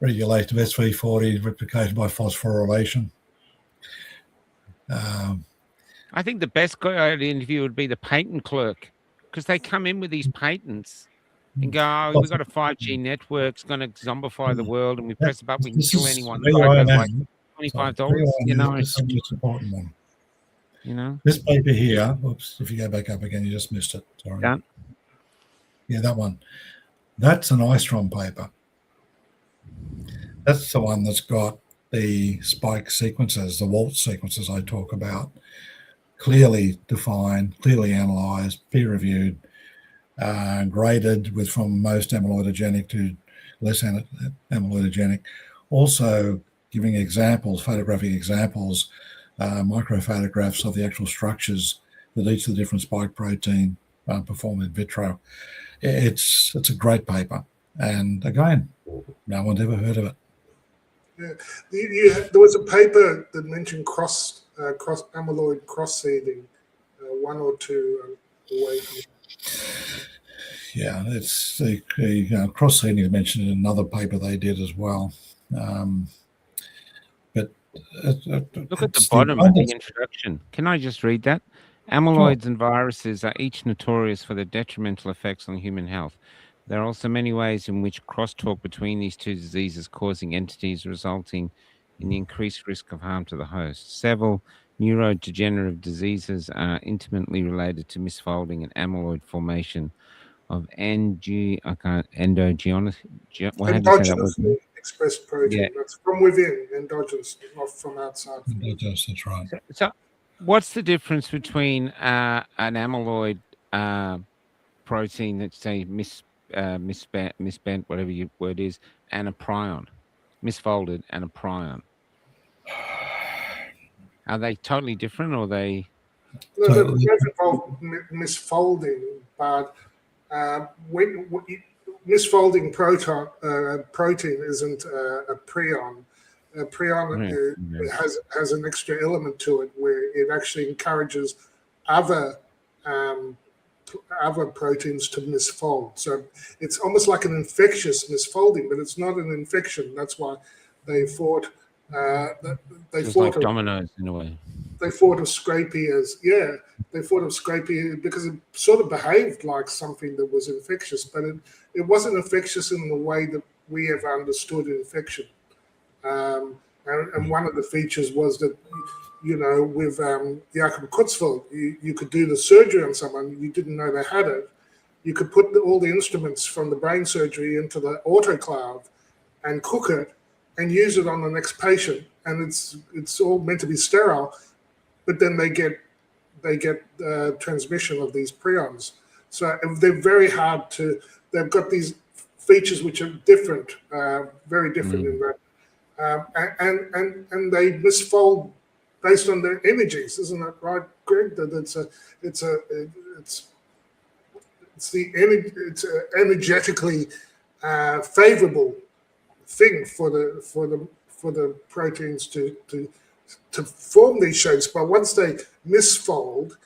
D: Regulation of SV40, replication by phosphorylation.
A: I think the best guy to interview would be the patent clerk because they come in with these patents and go, "Oh, we got a 5G network. It's going to zombify the world, and we press a button, we can
D: This
A: kill
D: is
A: anyone." The guy goes like
D: VINA. Sorry,
A: $25.
D: this is the most important one.
A: You know.
D: This paper here, oops, if you go back up again, you just missed it. Sorry.
A: Done.
D: Yeah, that one. That's an Istron paper. That's the one that's got the spike sequences, the Waltz sequences I talk about, clearly defined, clearly analyzed, peer-reviewed, graded with from most amyloidogenic to less amyloidogenic. Also giving examples, photographic examples, microphotographs of the actual structures that each of the different spike protein perform in vitro. It's a great paper. And again, no one's ever heard of it.
C: Yeah, there was a paper that mentioned cross amyloid cross-seeding, one or two away from it.
D: Yeah, it's the cross-seeding is mentioned in another paper they did as well. But
A: Look at the bottom of the introduction. Can I just read that? Amyloids and viruses are each notorious for their detrimental effects on human health. There are also many ways in which crosstalk between these two diseases causing entities resulting in the increased risk of harm to the host. Several neurodegenerative diseases are intimately related to misfolding and amyloid formation of endogenous. How do you say that word?
C: Expressed protein.
A: Yeah.
C: That's from within, endogenous, not from outside.
D: That's right.
A: So what's the difference between an amyloid protein that's say misbent, whatever your word is, and a prion, misfolded, and a prion? Are they totally different, or they?
C: No, they're both involved misfolding, but misfolding protein isn't a prion. A prion has an extra element to it where it actually encourages other proteins to misfold. So it's almost like an infectious misfolding, but it's not an infection. That's why they fought. They fought
A: like dominoes in a way.
C: They thought of Scrapie as they thought of Scrapie because it sort of behaved like something that was infectious, but it wasn't infectious in the way that we have understood infection. And one of the features was that, with Jakob Kutzfeld, you could do the surgery on someone, you didn't know they had it. You could put all the instruments from the brain surgery into the autoclave and cook it and use it on the next patient. And it's all meant to be sterile, but then they get transmission of these prions. So they're very hard to. They've got these features which are different, very different in that, and they misfold based on their images, isn't that right, Greg? That it's energetically favorable thing for the proteins to form these shapes, but once they misfold,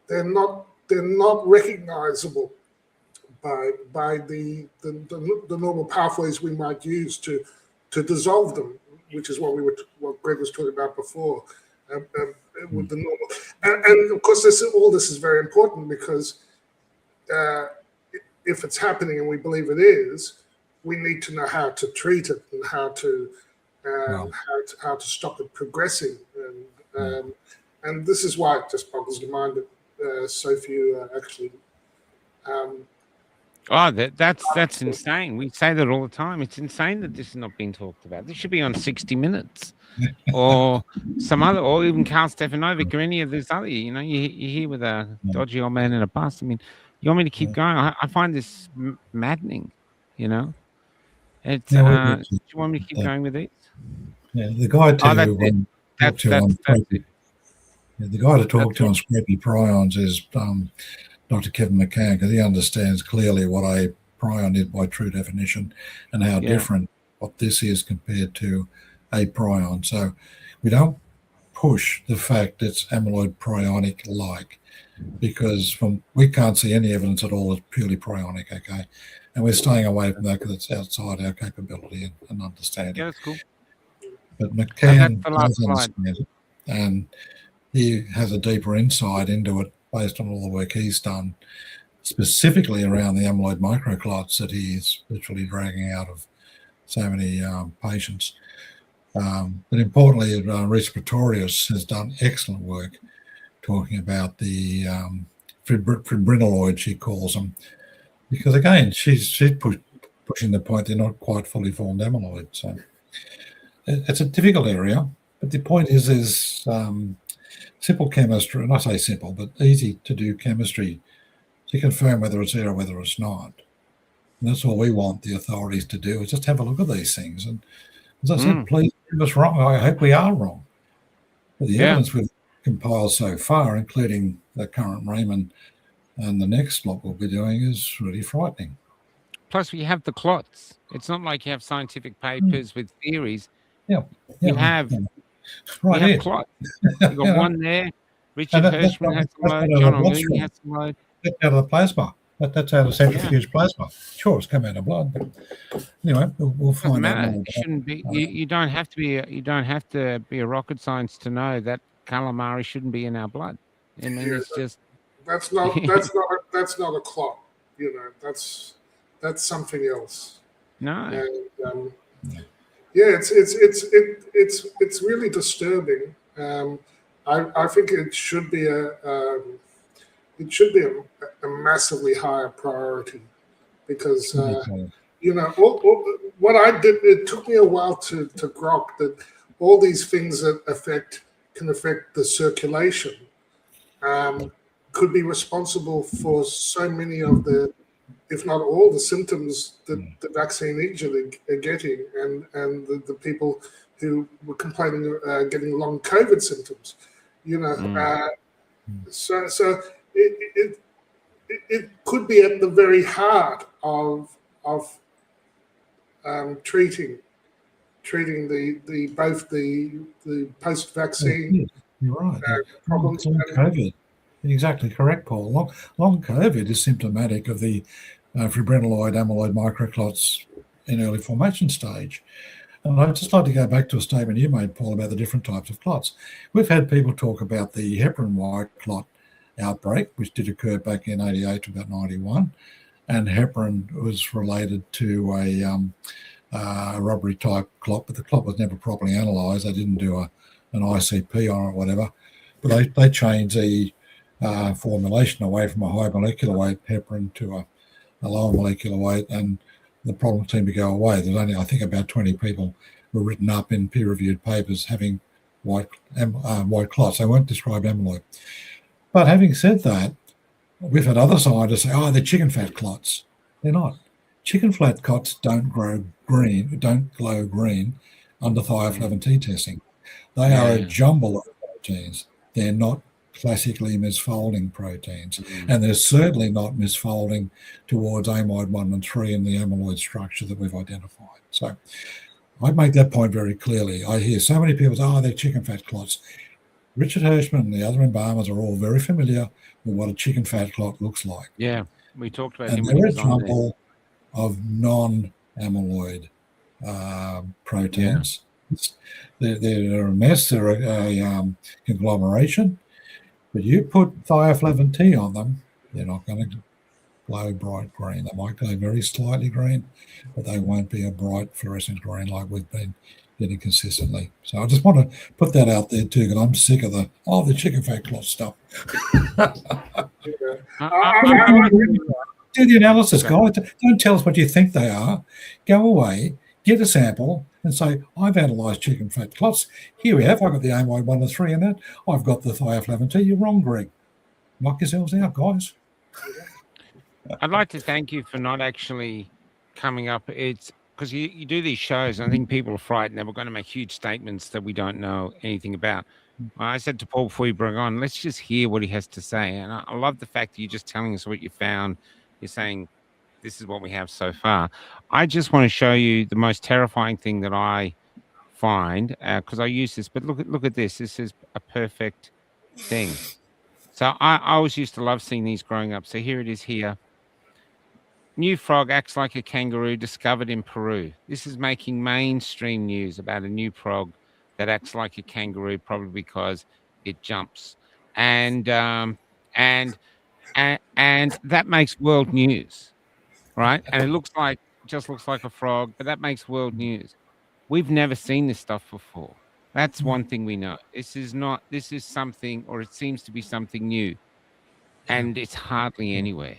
C: they're not recognizable by the normal pathways we might use to dissolve them, which is what Greg was talking about before. with the normal. And of course, all this is very important because if it's happening and we believe it is, we need to know how to treat it and how to stop it progressing. And this is why it just boggles the mind that so few actually.
A: That's insane. We say that all the time. It's insane that this is not being talked about. This should be on 60 Minutes or some other, or even Carl Stefanovic or any of this other. You hear with a dodgy old man in a bus. I mean, you want me to keep going? I find this maddening. It's. Do you want me to keep going with these?
D: Yeah, the guy to talk to on scrapy prions is Dr. Kevin McCann, because he understands clearly what a prion is by true definition and how different what this is compared to a prion. So we don't push the fact it's amyloid prionic-like, because we can't see any evidence at all it's purely prionic, okay? And we're staying away from that because it's outside our capability and understanding.
A: Yeah, that's cool.
D: But McCann does understand it, and he has a deeper insight into it based on all the work he's done, specifically around the amyloid microclots that he's literally dragging out of so many patients. But importantly, Rhys Pretorius has done excellent work talking about the fibrinoid, she calls them, because again, she's pushing the point they're not quite fully formed amyloid. So it's a difficult area, but the point is simple chemistry, and I say simple, but easy to do chemistry to confirm whether it's there or whether it's not. And that's all we want the authorities to do, is just have a look at these things. And as I said, please prove us wrong. I hope we are wrong. But the evidence we've compiled so far, including the current Raymond and the next lot we'll be doing, is really frightening.
A: Plus, we have the clots. It's not like you have scientific papers with theories.
D: We
A: have clots. You've got one there. Richard Hirschman has some load. John O'Looney has some load.
D: That's out of the plasma. That's out of centrifuge plasma. Sure, it's come out of blood, but anyway, we'll find out more.
A: It shouldn't be. You don't have to be. You don't have to be a rocket scientist to know that calamari shouldn't be in our blood. I mean, it's just.
C: That's not a clot. That's something else.
A: No.
C: And, it's really disturbing. I think it should be a massively higher priority, because what I did, it took me a while to grok that all these things that can affect the circulation could be responsible for so many of the, if not all, the symptoms that the vaccine agent are getting, and the people who were complaining of getting long COVID symptoms. So it could be at the very heart of treating both the post-vaccine problems.
D: COVID. Exactly correct, Paul. Long COVID is symptomatic of the fibrinoid amyloid microclots in early formation stage. And I'd just like to go back to a statement you made, Paul, about the different types of clots. We've had people talk about the heparin white clot outbreak, which did occur back in 88 to about 91. And heparin was related to a rubbery type clot, but the clot was never properly analysed. They didn't do an ICP on it or whatever. But they changed the formulation away from a high molecular weight heparin to a lower molecular weight, and the problem seemed to go away. There's only, I think, about 20 people were written up in peer-reviewed papers having white clots. They weren't described amyloid. But having said that, we've had other scientists say, they're chicken fat clots. They're not. Chicken fat clots don't glow green under thioflavin T testing. They are a jumble of proteins. They're not classically misfolding proteins, and they're certainly not misfolding towards amyloid 1 and 3 in the amyloid structure that we've identified. So I make that point very clearly. I hear so many people say, they're chicken fat clots. Richard Hirschman and the other embalmers are all very familiar with what a chicken fat clot looks like.
A: Yeah, we talked about
D: and
A: him.
D: They're a jumble of non-amyloid proteins. They're a mess. They're a conglomeration. But you put thioflavin T on them, they're not going to glow bright green. They might glow very slightly green, but they won't be a bright fluorescent green like we've been getting consistently. So I just want to put that out there too, because I'm sick of the chicken fat clot stuff. Do the analysis, guys. Don't tell us what you think they are. Go away, get a sample, and say, I've analysed chicken fat clots. Here we have. I've got the AMY1 and 3 in that. I've got the thioflavin T. You're wrong, Greg. Knock yourselves out, guys.
A: I'd like to thank you for not actually coming up. It's because you do these shows, and I think people are frightened that we're going to make huge statements that we don't know anything about. I said to Paul before you bring on, let's just hear what he has to say. And I love the fact that you're just telling us what you found. You're saying, this is what we have so far. I just want to show you the most terrifying thing that I find, because I use this, but look at this. This is a perfect thing. So I always used to love seeing these growing up. So here it is here. New frog acts like a kangaroo discovered in Peru. This is making mainstream news about a new frog that acts like a kangaroo, probably because it jumps. And that makes world news, right? And it just looks like a frog, but that makes world news. We've never seen this stuff before. That's one thing we know. This is something, or it seems to be something new, and it's hardly anywhere.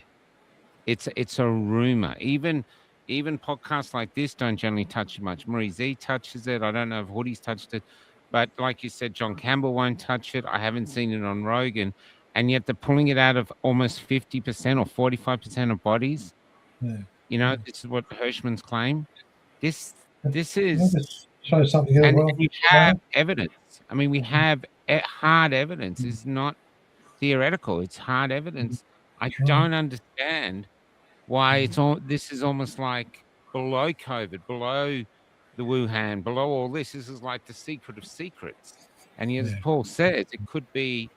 A: It's a rumor. Even podcasts like this don't generally touch it much. Marie Z touches it. I don't know if Hoody's touched it, but like you said, John Campbell won't touch it. I haven't seen it on Rogan, and yet they're pulling it out of almost 50% or 45% of bodies.
D: Yeah.
A: You know, this is what Hirschman's claim. This is
D: show something
A: and
D: well.
A: we have evidence. I mean, we have hard evidence. It's not theoretical. It's hard evidence. I don't understand why this is almost like below COVID, below the Wuhan, below all this. This is like the secret of secrets. And as Paul says, it could be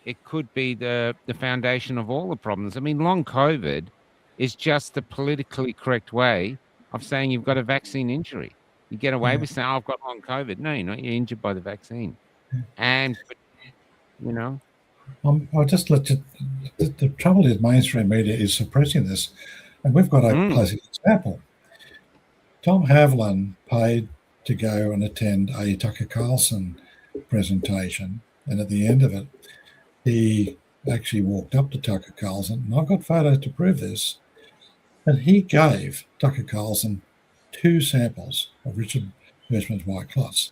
A: the foundation of all the problems. I mean, long COVID is just the politically correct way of saying you've got a vaccine injury. You get away with saying, I've got long COVID. No, you're not. You're injured by the vaccine. And, you know.
D: I'll just let you. The trouble is, mainstream media is suppressing this, and we've got a classic example. Tom Havlin paid to go and attend a Tucker Carlson presentation, and at the end of it, he actually walked up to Tucker Carlson, and I've got photos to prove this, and he gave Tucker Carlson 2 samples of Richard Hirschman's white clots.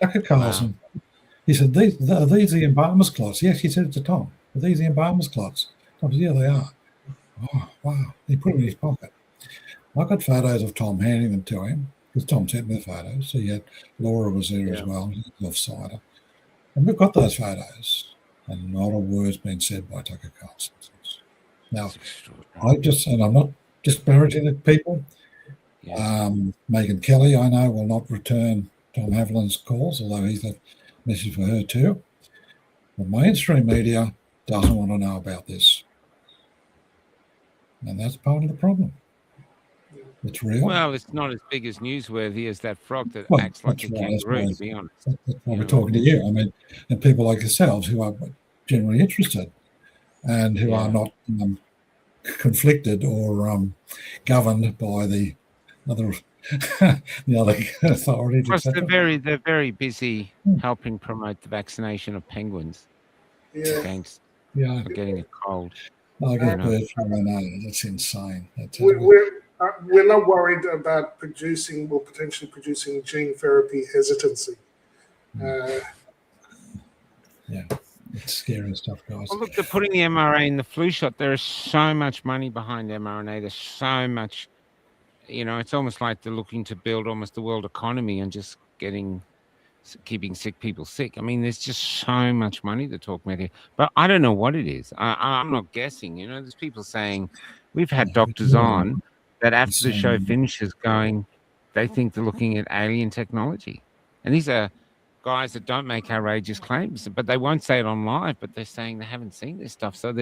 D: Tucker Carlson. Wow. He said, are these the embalmers clots? Yes, he said it to Tom. Are these the embalmers clots? Tom said, yeah, they are. Oh, wow. He put them in his pocket. I got photos of Tom handing them to him, because Tom sent me the photos. So Laura was there as well, off-sider. And we've got those photos, and not a word's been said by Tucker Carlson. Now, I'm not disparaging the people. Yeah. Megan Kelly, I know, will not return Tom Havlin's calls, although he's a message for her too. The mainstream media doesn't want to know about this. And that's part of the problem. It's real.
A: Well, it's not as big as newsworthy as that frog that acts like a kangaroo, to be honest.
D: That's why we're talking to you. I mean, and people like yourselves who are generally interested and who are not conflicted or governed by the other authorities.
A: Plus, they're very busy helping promote the vaccination of penguins against getting a cold.
D: I get bird flu. I know that's insane.
C: We're not worried about potentially producing gene therapy hesitancy.
D: It's scary stuff, guys.
A: Well, look, they're putting the mRNA in the flu shot. There is so much money behind mRNA. There's so much. It's almost like they're looking to build almost the world economy and just keeping sick people sick. I mean, there's just so much money to talk about here. But I don't know what it is. I'm not guessing. There's people saying, we've had doctors on that after the show finishes going, they think they're looking at alien technology. And these are guys that don't make outrageous claims, but they won't say it on live, but they're saying they haven't seen this stuff. So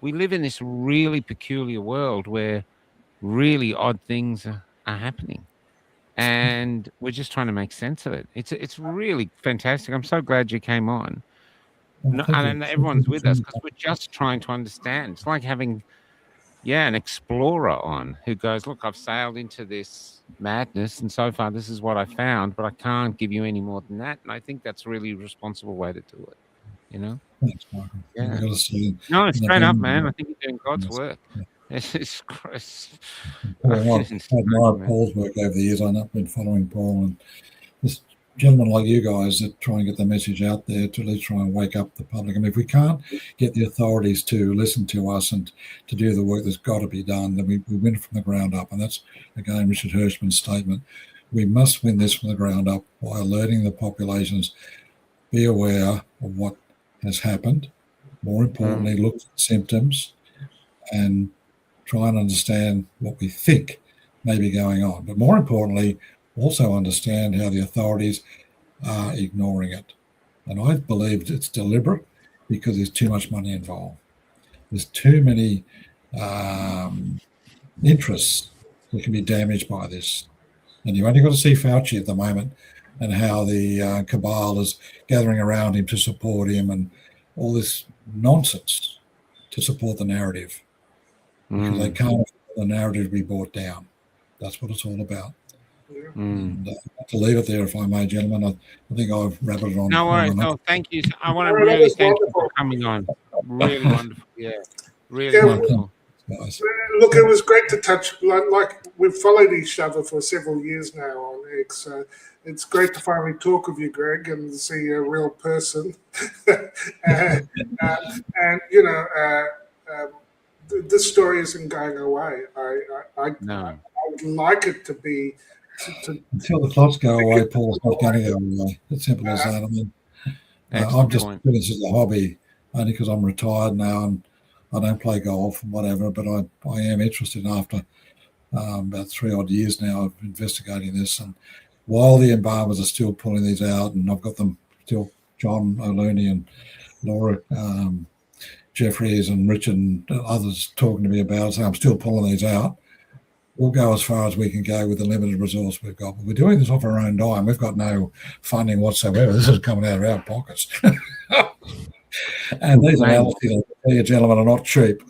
A: we live in this really peculiar world where really odd things are happening. and we're just trying to make sense of it. It's really fantastic. I'm so glad you came on.
D: Well,
A: No,
D: thank you.
A: and everyone's with us because we're just trying to understand. It's like having, an explorer on who goes, look, I've sailed into this madness, and so far this is what I found, but I can't give you any more than that. And I think that's a really responsible way to do it. You know?
D: Thanks, Michael.
A: Yeah.
D: We've got to see
A: No,
D: in
A: straight up, man.
D: November.
A: I think you're doing God's
D: Yes.
A: work.
D: Yeah.
A: It's Chris.
D: Paul, I've admired Paul's work over the years. I've been following Paul, and this gentlemen like you guys that try and get the message out there to at least try and wake up the public. I mean, if we can't get the authorities to listen to us and to do the work that's got to be done, then we win from the ground up. And that's, again, Richard Hirschman's statement. We must win this from the ground up by alerting the populations, be aware of what has happened. More importantly, look at symptoms and try and understand what we think may be going on. But more importantly, also understand how the authorities are ignoring it. And I believe it's deliberate because there's too much money involved. There's too many interests that can be damaged by this. And you only got to see Fauci at the moment and how the cabal is gathering around him to support him and all this nonsense to support the narrative. Because they can't afford the narrative to be brought down. That's what it's all about. And, to leave it there, if I may, gentlemen. I think I've rabbited on.
A: No worries. No, thank you. I want to really thank you for coming on. Really wonderful. Yeah, really wonderful.
C: Guys. Look, it was great to touch. Like we've followed each other for several years now on X. So it's great to finally talk with you, Greg, and see a real person. and you know, this story isn't going away. I would like it to be.
D: Until the clots go away, Paul's not going to go away. It's simple as that. I mean, I'm just doing this as a hobby, only because I'm retired now and I don't play golf and whatever. But I am interested after about 3 odd years now of investigating this. And while the embalmers are still pulling these out, and I've got them still, John O'Looney and Laura Jeffries and Richard and others talking to me about it, saying I'm still pulling these out. We'll go as far as we can go with the limited resource we've got. But we're doing this off our own dime. We've got no funding whatsoever. This is coming out of our pockets. And these analyses, gentlemen, are not cheap.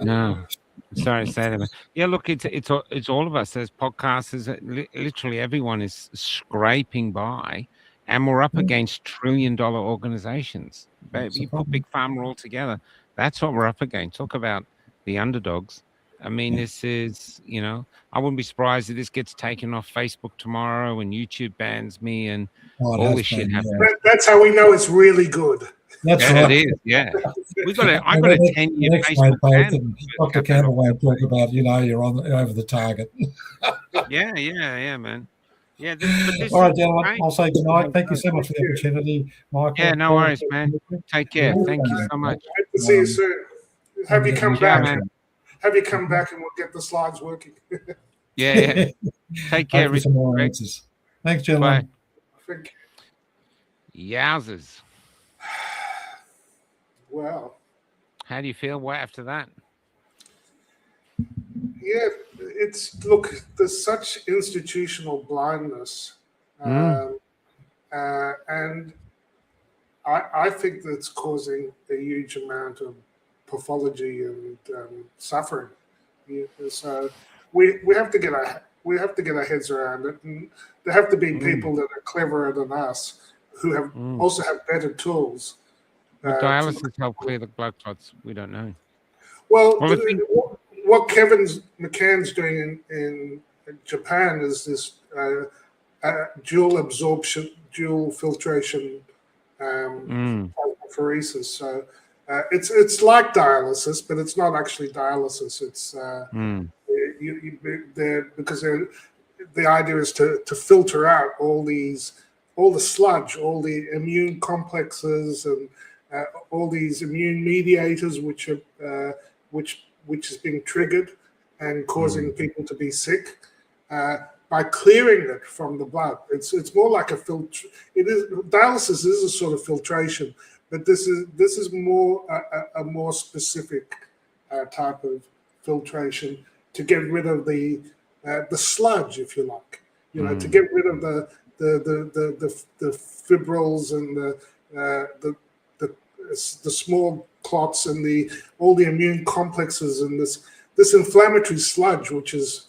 A: No. Sorry to say that. Yeah, look, it's all of us. There's podcasters. Literally everyone is scraping by, and we're up against trillion-dollar organizations. You put Big Pharma all together. That's what we're up against. Talk about the underdogs. I mean, this is, I wouldn't be surprised if this gets taken off Facebook tomorrow and YouTube bans me and all this shit happens.
C: Yeah. That's how we know it's really good.
D: That's right.
A: It is, yeah. I got a 10-year Facebook ban.
D: Dr. Campbell won't talk about, you're over the target.
A: Yeah, man. Yeah.
D: All right, gentlemen, I'll say good night. Thank you so much for the opportunity, Michael.
A: Yeah, no worries, man. Take care. Thank you so much.
C: Hope to see you soon. Have you come back? Man. Have you come back and we'll get the slides working?
A: Yeah. Take care, Richard.
D: Thanks, gentlemen.
C: Bye.
A: Yowzers.
C: Wow.
A: How do you feel after that?
C: Yeah, there's such institutional blindness. And I think that's causing a huge amount of pathology and suffering. So we have to get our heads around it, and there have to be people that are cleverer than us who have also have better tools.
A: Dialysis help clear the blood clots. We don't know.
C: Well, what Kevin McCann's doing in Japan is this dual absorption, dual filtration apheresis. So it's like dialysis, but it's not actually dialysis. It's because the idea is to filter out all the sludge, all the immune complexes, and all these immune mediators, which is being triggered and causing people to be sick. By clearing it from the blood, it's more like a filter. Dialysis is a sort of filtration, but this is more a more specific type of filtration to get rid of the the sludge, if you like, to
A: Mm.
C: get rid of the fibrils and the small clots and all the immune complexes and this inflammatory sludge, which is,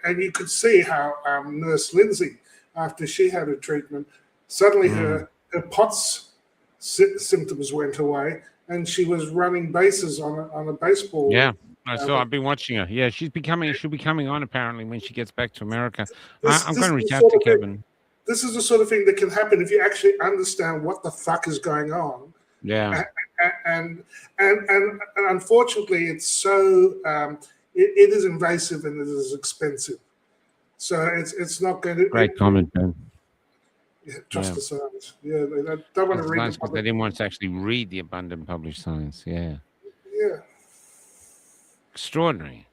C: and you could see how Nurse Lindsay, after she had a treatment, suddenly her POTS symptoms went away, and she was running bases on a baseball.
A: Yeah, I saw. I've been watching her. Yeah, she'll be coming on apparently when she gets back to America. I'm going to reach out to Kevin.
C: This is the sort of thing that can happen if you actually understand what the fuck is going on.
A: Yeah,
C: and unfortunately, it's so it is invasive and it is expensive. So it's not going to.
A: great comment, Ben.
C: Trust the science. Yeah, they don't want to read
A: because they didn't want to actually read the abundant published science. Yeah.
C: Yeah.
A: Extraordinary.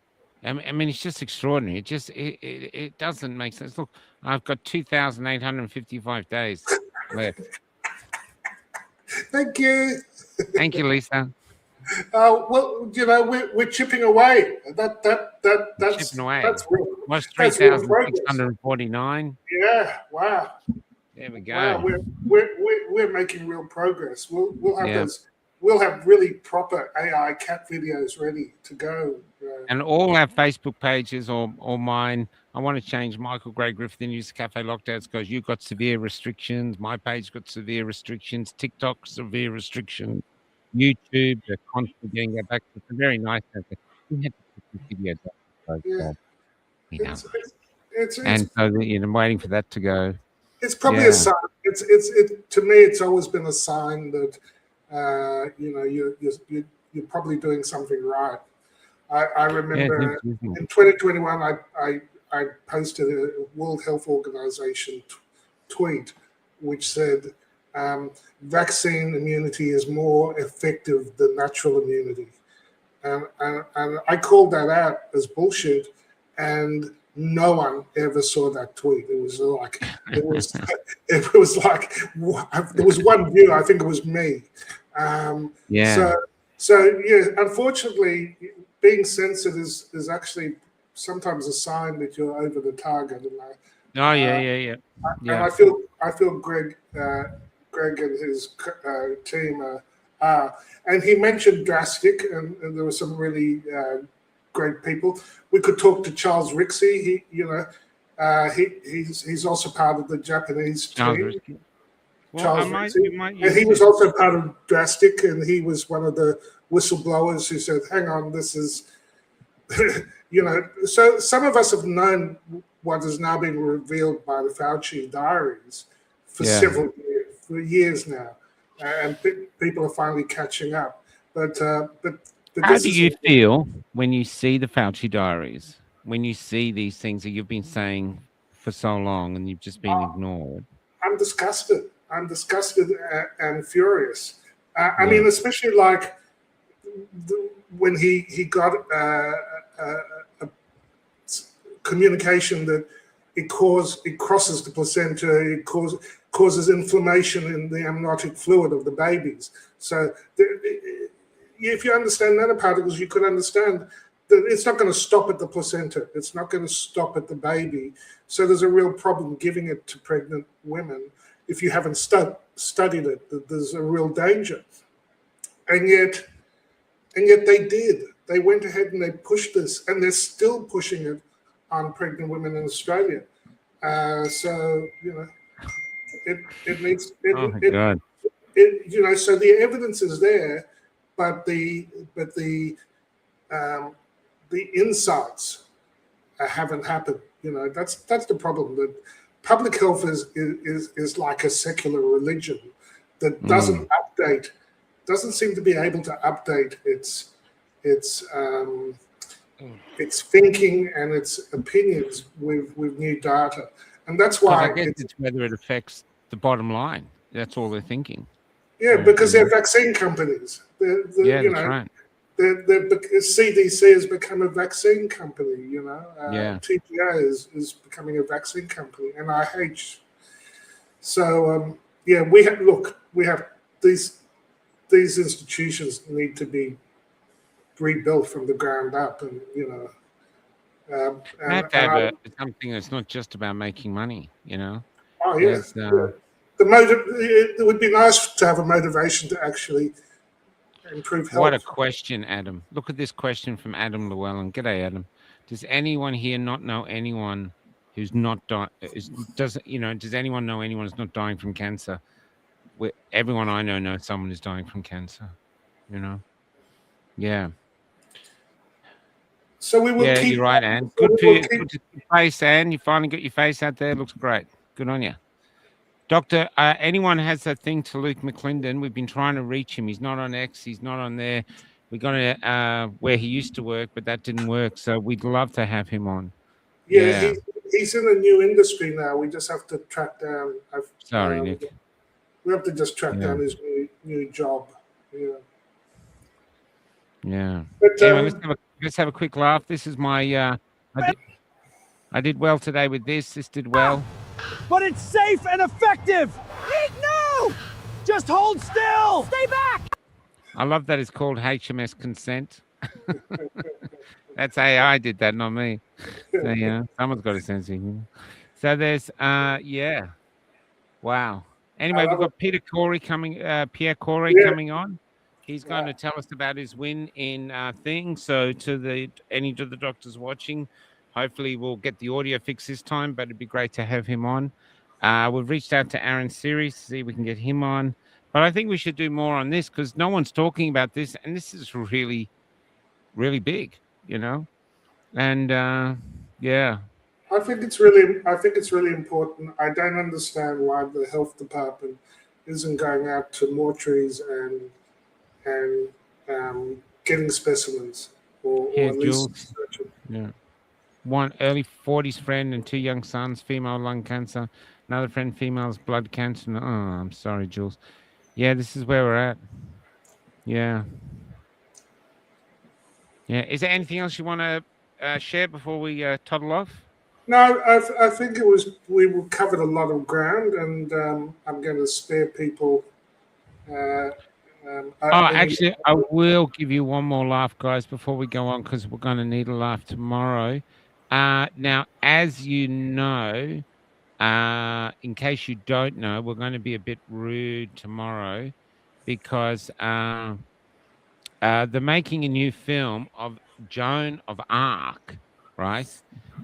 A: I mean, it's just extraordinary. It doesn't make sense. Look, I've got 2,855 days left.
C: Thank you.
A: Thank you, Lisa.
C: Well, we're chipping away. That's
A: chipping away.
C: That's real.
A: Was 3,649.
C: Yeah. Wow.
A: There we go.
C: Wow, we're making real progress. We'll have those. We'll have really proper AI cat videos ready to go.
A: And all our Facebook pages or mine. I want to change Michael Gray Griffith and use Cafe Lockdowns because you've got severe restrictions. My page got severe restrictions. TikTok severe restrictions. YouTube, they're constantly getting that back. It's a very nice thing. We had to put this video down. And so I'm waiting for that to go.
C: It's probably a sign. To me, it's always been a sign that you're probably doing something right. I remember in 2021, I posted a World Health Organization tweet which said vaccine immunity is more effective than natural immunity, and I called that out as bullshit, and no one ever saw that tweet. It was like there was one view. I think it was me. So unfortunately, being censored is actually sometimes a sign that you're over the target. And
A: And
C: I feel Greg and his team are. And he mentioned Drastic, and there were some really great people. We could talk to Charles Rixey. He's also part of the Japanese team. Charles Rixey. And he was also part of Drastic, and he was one of the whistleblowers who said, "Hang on, this is." So some of us have known what has now been revealed by the Fauci diaries for several years now, and people are finally catching up. But
A: how do you feel when you see the Fauci diaries? When you see these things that you've been saying for so long and you've just been ignored?
C: I'm disgusted. I'm disgusted and furious. I mean, especially like when he got a communication that it crosses the placenta, it causes inflammation in the amniotic fluid of the babies. So if you understand nanoparticles, you could understand that it's not going to stop at the placenta. It's not going to stop at the baby. So there's a real problem giving it to pregnant women. If you haven't studied it, there's a real danger. And yet they did. They went ahead and they pushed this, and they're still pushing it on pregnant women in Australia. So it needs.
A: God.
C: So the evidence is there, but the insights haven't happened. That's the problem. That public health is like a secular religion that doesn't update, doesn't seem to be able to update its thinking and its opinions with new data, and that's why
A: I guess it's whether it affects the bottom line. That's all they're thinking.
C: Yeah, because they're vaccine companies.
A: That's right.
C: The CDC has become a vaccine company. TGA is becoming a vaccine company, NIH. So we have these institutions need to be rebuilt from the ground up, and
A: You have to have something that's not just about making money, you know.
C: Oh yeah. It would be nice to have a motivation to actually improve health.
A: What a question, Adam. Look at this question from Adam Llewellyn. G'day, Adam. Does anyone here not know anyone who's not dying? Does anyone know anyone who's not dying from cancer? Everyone I know knows someone who's dying from cancer, you know? Yeah.
C: So we will keep.
A: You're right, Anne. Good to your face, Anne. You finally got your face out there. Looks great. Good on you. Doctor, anyone has a thing to Luke McClendon? We've been trying to reach him. He's not on X. He's not on there. We got to where he used to work, but that didn't work. So we'd love to have him on.
C: Yeah. He's in a new industry now. We just have to track down.
A: Sorry, Nick.
C: We have to just track down his new job. Yeah.
A: Yeah. But, anyway, let's have a quick laugh. This is my. I did well today with this. This did well.
E: But it's safe and effective. No! Just hold still. Stay back.
A: I love that it's called HMS consent. That's AI did that, not me. So, someone's got a sense of humor. So there's, wow. Anyway, we've got Pierre Corey coming on. He's going to tell us about his win in thing. So to any of the doctors watching, hopefully we'll get the audio fix this time, but it'd be great to have him on. We've reached out to Aaron Series to see if we can get him on. But I think we should do more on this because no one's talking about this. And this is really, really big, you know? And,
C: I think it's really important. I don't understand why the health department isn't going out to mortuaries and getting specimens or at least researching.
A: Yeah. One early 40s friend and 2 young sons, female lung cancer. Another friend, female's blood cancer. Oh, I'm sorry, Jules. Yeah, this is where we're at. Yeah. Yeah. Is there anything else you want to share before we toddle off?
C: No, I think we covered a lot of ground, and I'm going to spare people.
A: Actually, I will give you one more laugh, guys, before we go on, because we're going to need a laugh tomorrow. Now, as you know, in case you don't know, we're going to be a bit rude tomorrow because they're making a new film of Joan of Arc, right?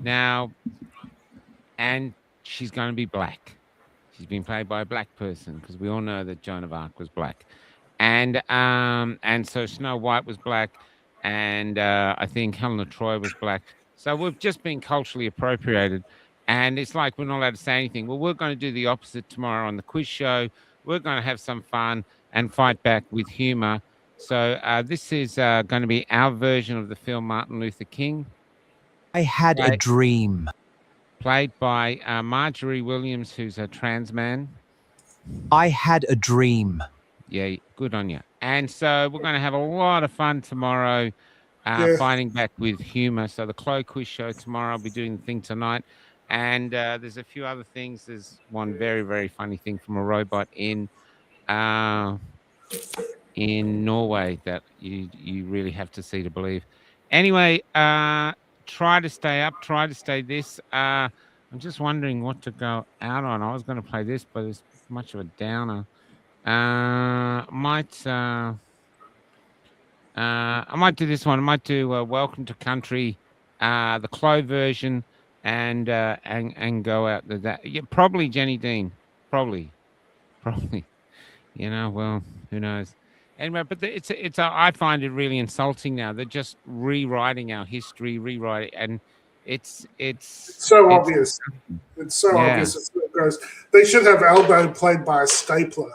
A: Now, and she's going to be black. She's been played by a black person because we all know that Joan of Arc was black. And so Snow White was black, and I think Helena Troy was black. So we've just been culturally appropriated, and it's like we're not allowed to say anything. Well, we're going to do the opposite tomorrow on the quiz show. We're going to have some fun and fight back with humor. So this is going to be our version of the film Martin Luther King.
E: I had a dream.
A: Played by Marjorie Williams, who's a trans man.
E: I had a dream.
A: Yeah, good on you. And so we're going to have a lot of fun tomorrow, fighting back with humor. So the Chloe quiz show tomorrow, I'll be doing the thing tonight. And there's a few other things. There's one very, very funny thing from a robot in Norway that you really have to see to believe. Anyway, try to stay up, try to stay this. I'm just wondering what to go out on. I was going to play this, but it's much of a downer. I might do this one. I might do Welcome to Country, the Chloe version, and go out to that. Yeah, probably Jenny Dean. Probably. You know, well, who knows? Anyway, but I find it really insulting now. They're just rewriting our history, and it's
C: so obvious. It's so obvious. It's so gross. They should have Albo played by a stapler.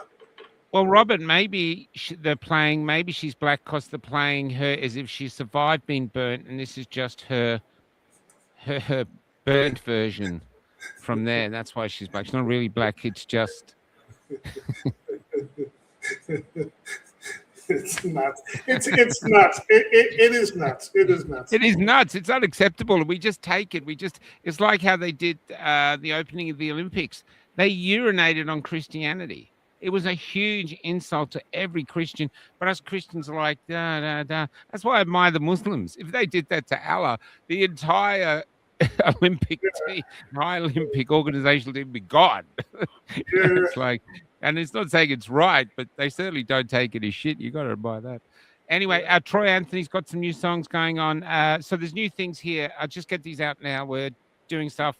A: Well, Robert, maybe they're playing. Maybe she's black because they're playing her as if she survived being burnt, and this is just her burnt version from there. That's why she's black. She's not really black. It's just.
C: It's nuts. It's nuts. It is nuts. It is nuts.
A: It is nuts. It's unacceptable. We just take it. It's like how they did the opening of the Olympics. They urinated on Christianity. It was a huge insult to every Christian. But us Christians are like, da, da, da. That's why I admire the Muslims. If they did that to Allah, the entire Olympic team, high Olympic organization would be gone. It's like, and it's not saying it's right, but they certainly don't take it as shit. You got to admire that. Anyway, Troy Anthony's got some new songs going on. So there's new things here. I'll just get these out now. We're doing stuff.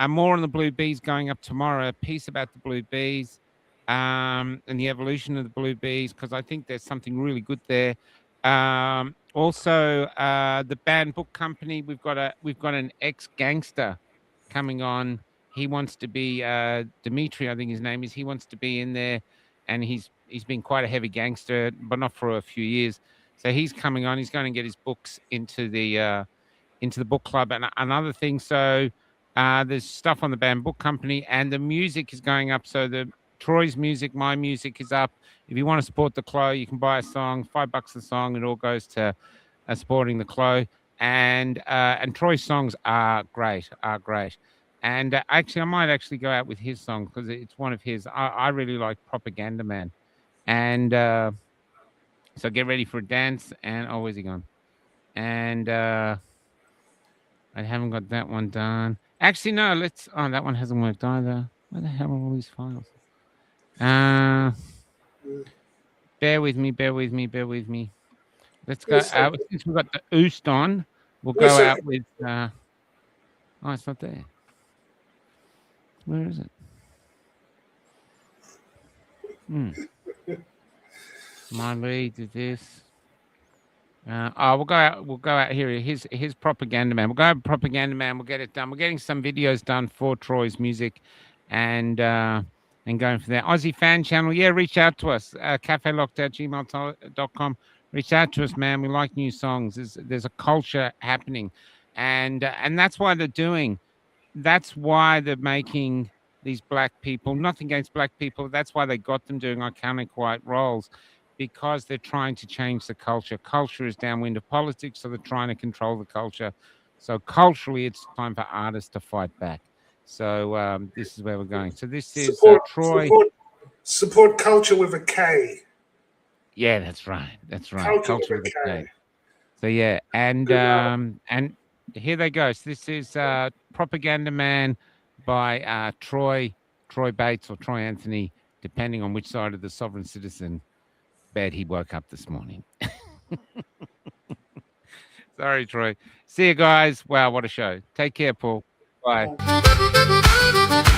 A: More on the Blue Bees going up tomorrow. A piece about the Blue Bees and the evolution of the Blue Bees, because I think there's something really good there. Also, the Banned Book Company. We've got an ex-gangster coming on. He wants to be Dimitri, I think his name is. He wants to be in there, and he's been quite a heavy gangster, but not for a few years. So he's coming on. He's going to get his books into the book club and other things. So there's stuff on the Banned Book Company, and the music is going up. So the Troy's music, my music is up. If you want to support the Clo, you can buy a song, $5 a song. It all goes to supporting the Clo. And Troy's songs are great. And actually, I might actually go out with his song because it's one of his. I really like Propaganda Man. And so get ready for a dance. And oh, where's he gone? And I haven't got that one done. Actually, no, oh, that one hasn't worked either. Where the hell are all these files? Bear with me. Let's go. Since we've got the Oost on, we'll go out with. Oh, it's not there. Where is it? My lead is this. We'll go out here. His Propaganda Man. We'll go out Propaganda Man. We'll get it done. We're getting some videos done for Troy's music, and going from there. Aussie fan channel. Yeah, reach out to us. cafelocked@gmail.com. Reach out to us, man. We like new songs. There's a culture happening, and that's why they're doing. That's why they're making these black people, nothing against black people. That's why they got them doing iconic white roles, because they're trying to change the culture. Culture is downwind of politics, so they're trying to control the culture. So culturally, it's time for artists to fight back. So this is where we're going. So this is Troy.
C: Support culture with a K.
A: Yeah, that's right. Culture with a K. So yeah, and here they go. So this is Propaganda Man by Troy Bates or Troy Anthony, depending on which side of the sovereign citizen bed he woke up this morning. Sorry, Troy. See you guys. Wow, what a show. Take care, Paul. Bye.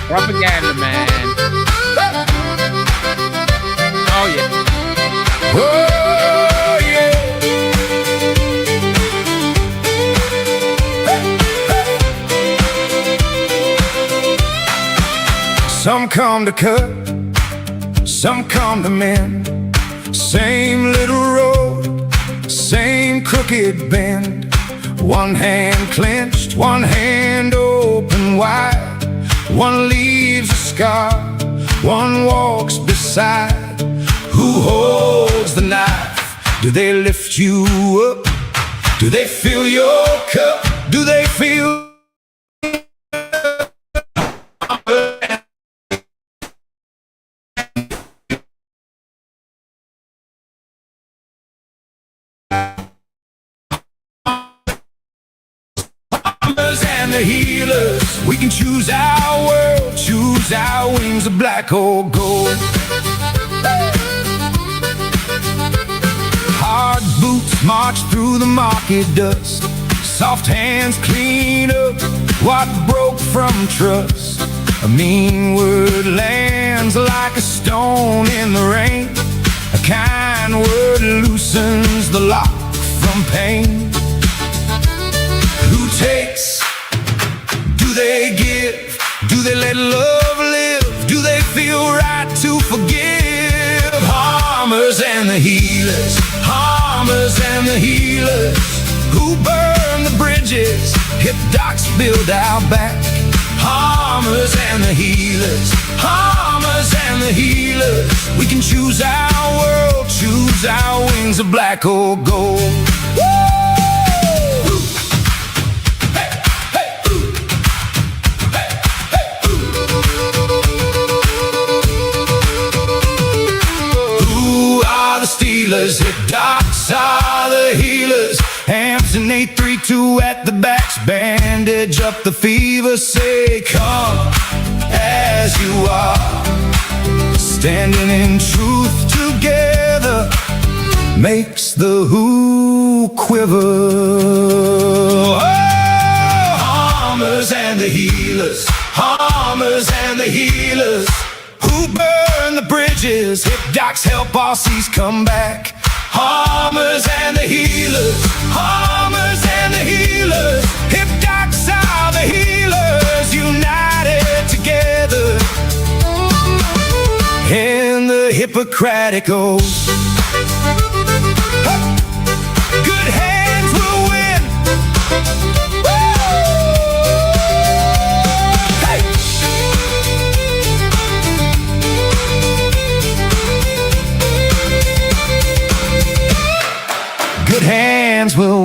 A: Propaganda Man. Oh, yeah.
B: Oh, yeah. Some come to cut, some come to mend. Same little road, same crooked bend. One hand clenched, one hand open wide. One leaves a scar, one walks beside. Who holds the knife? Do they lift you up? Do they fill your cup? Do they feel and the healers? We can choose our world, choose our wings of black or gold. Hard boots march through the market dust. Soft hands clean up what broke from trust. A mean word lands like a stone in the rain. A kind word loosens the lock from pain. Who takes? Do they give? Do they let love live? Do they feel right to forgive? Harmers and the healers, harmers and the healers, who burn the bridges, hip docks build our back. Harmers and the healers, harmers and the healers, we can choose our world, choose our wings of black or gold. Woo! healers, hip docs are the healers. Amps and 832 at the backs, bandage up the fever. Say, come as you are, standing in truth together makes the who quiver. Oh, harmers and the healers, harmers and the healers, who burn the bridges, hip docs help Aussies come back. Harmers and the healers, harmers and the healers, hip docs are the healers, united together in the Hippocratic oath. Good hands will win. Hey! Good hands will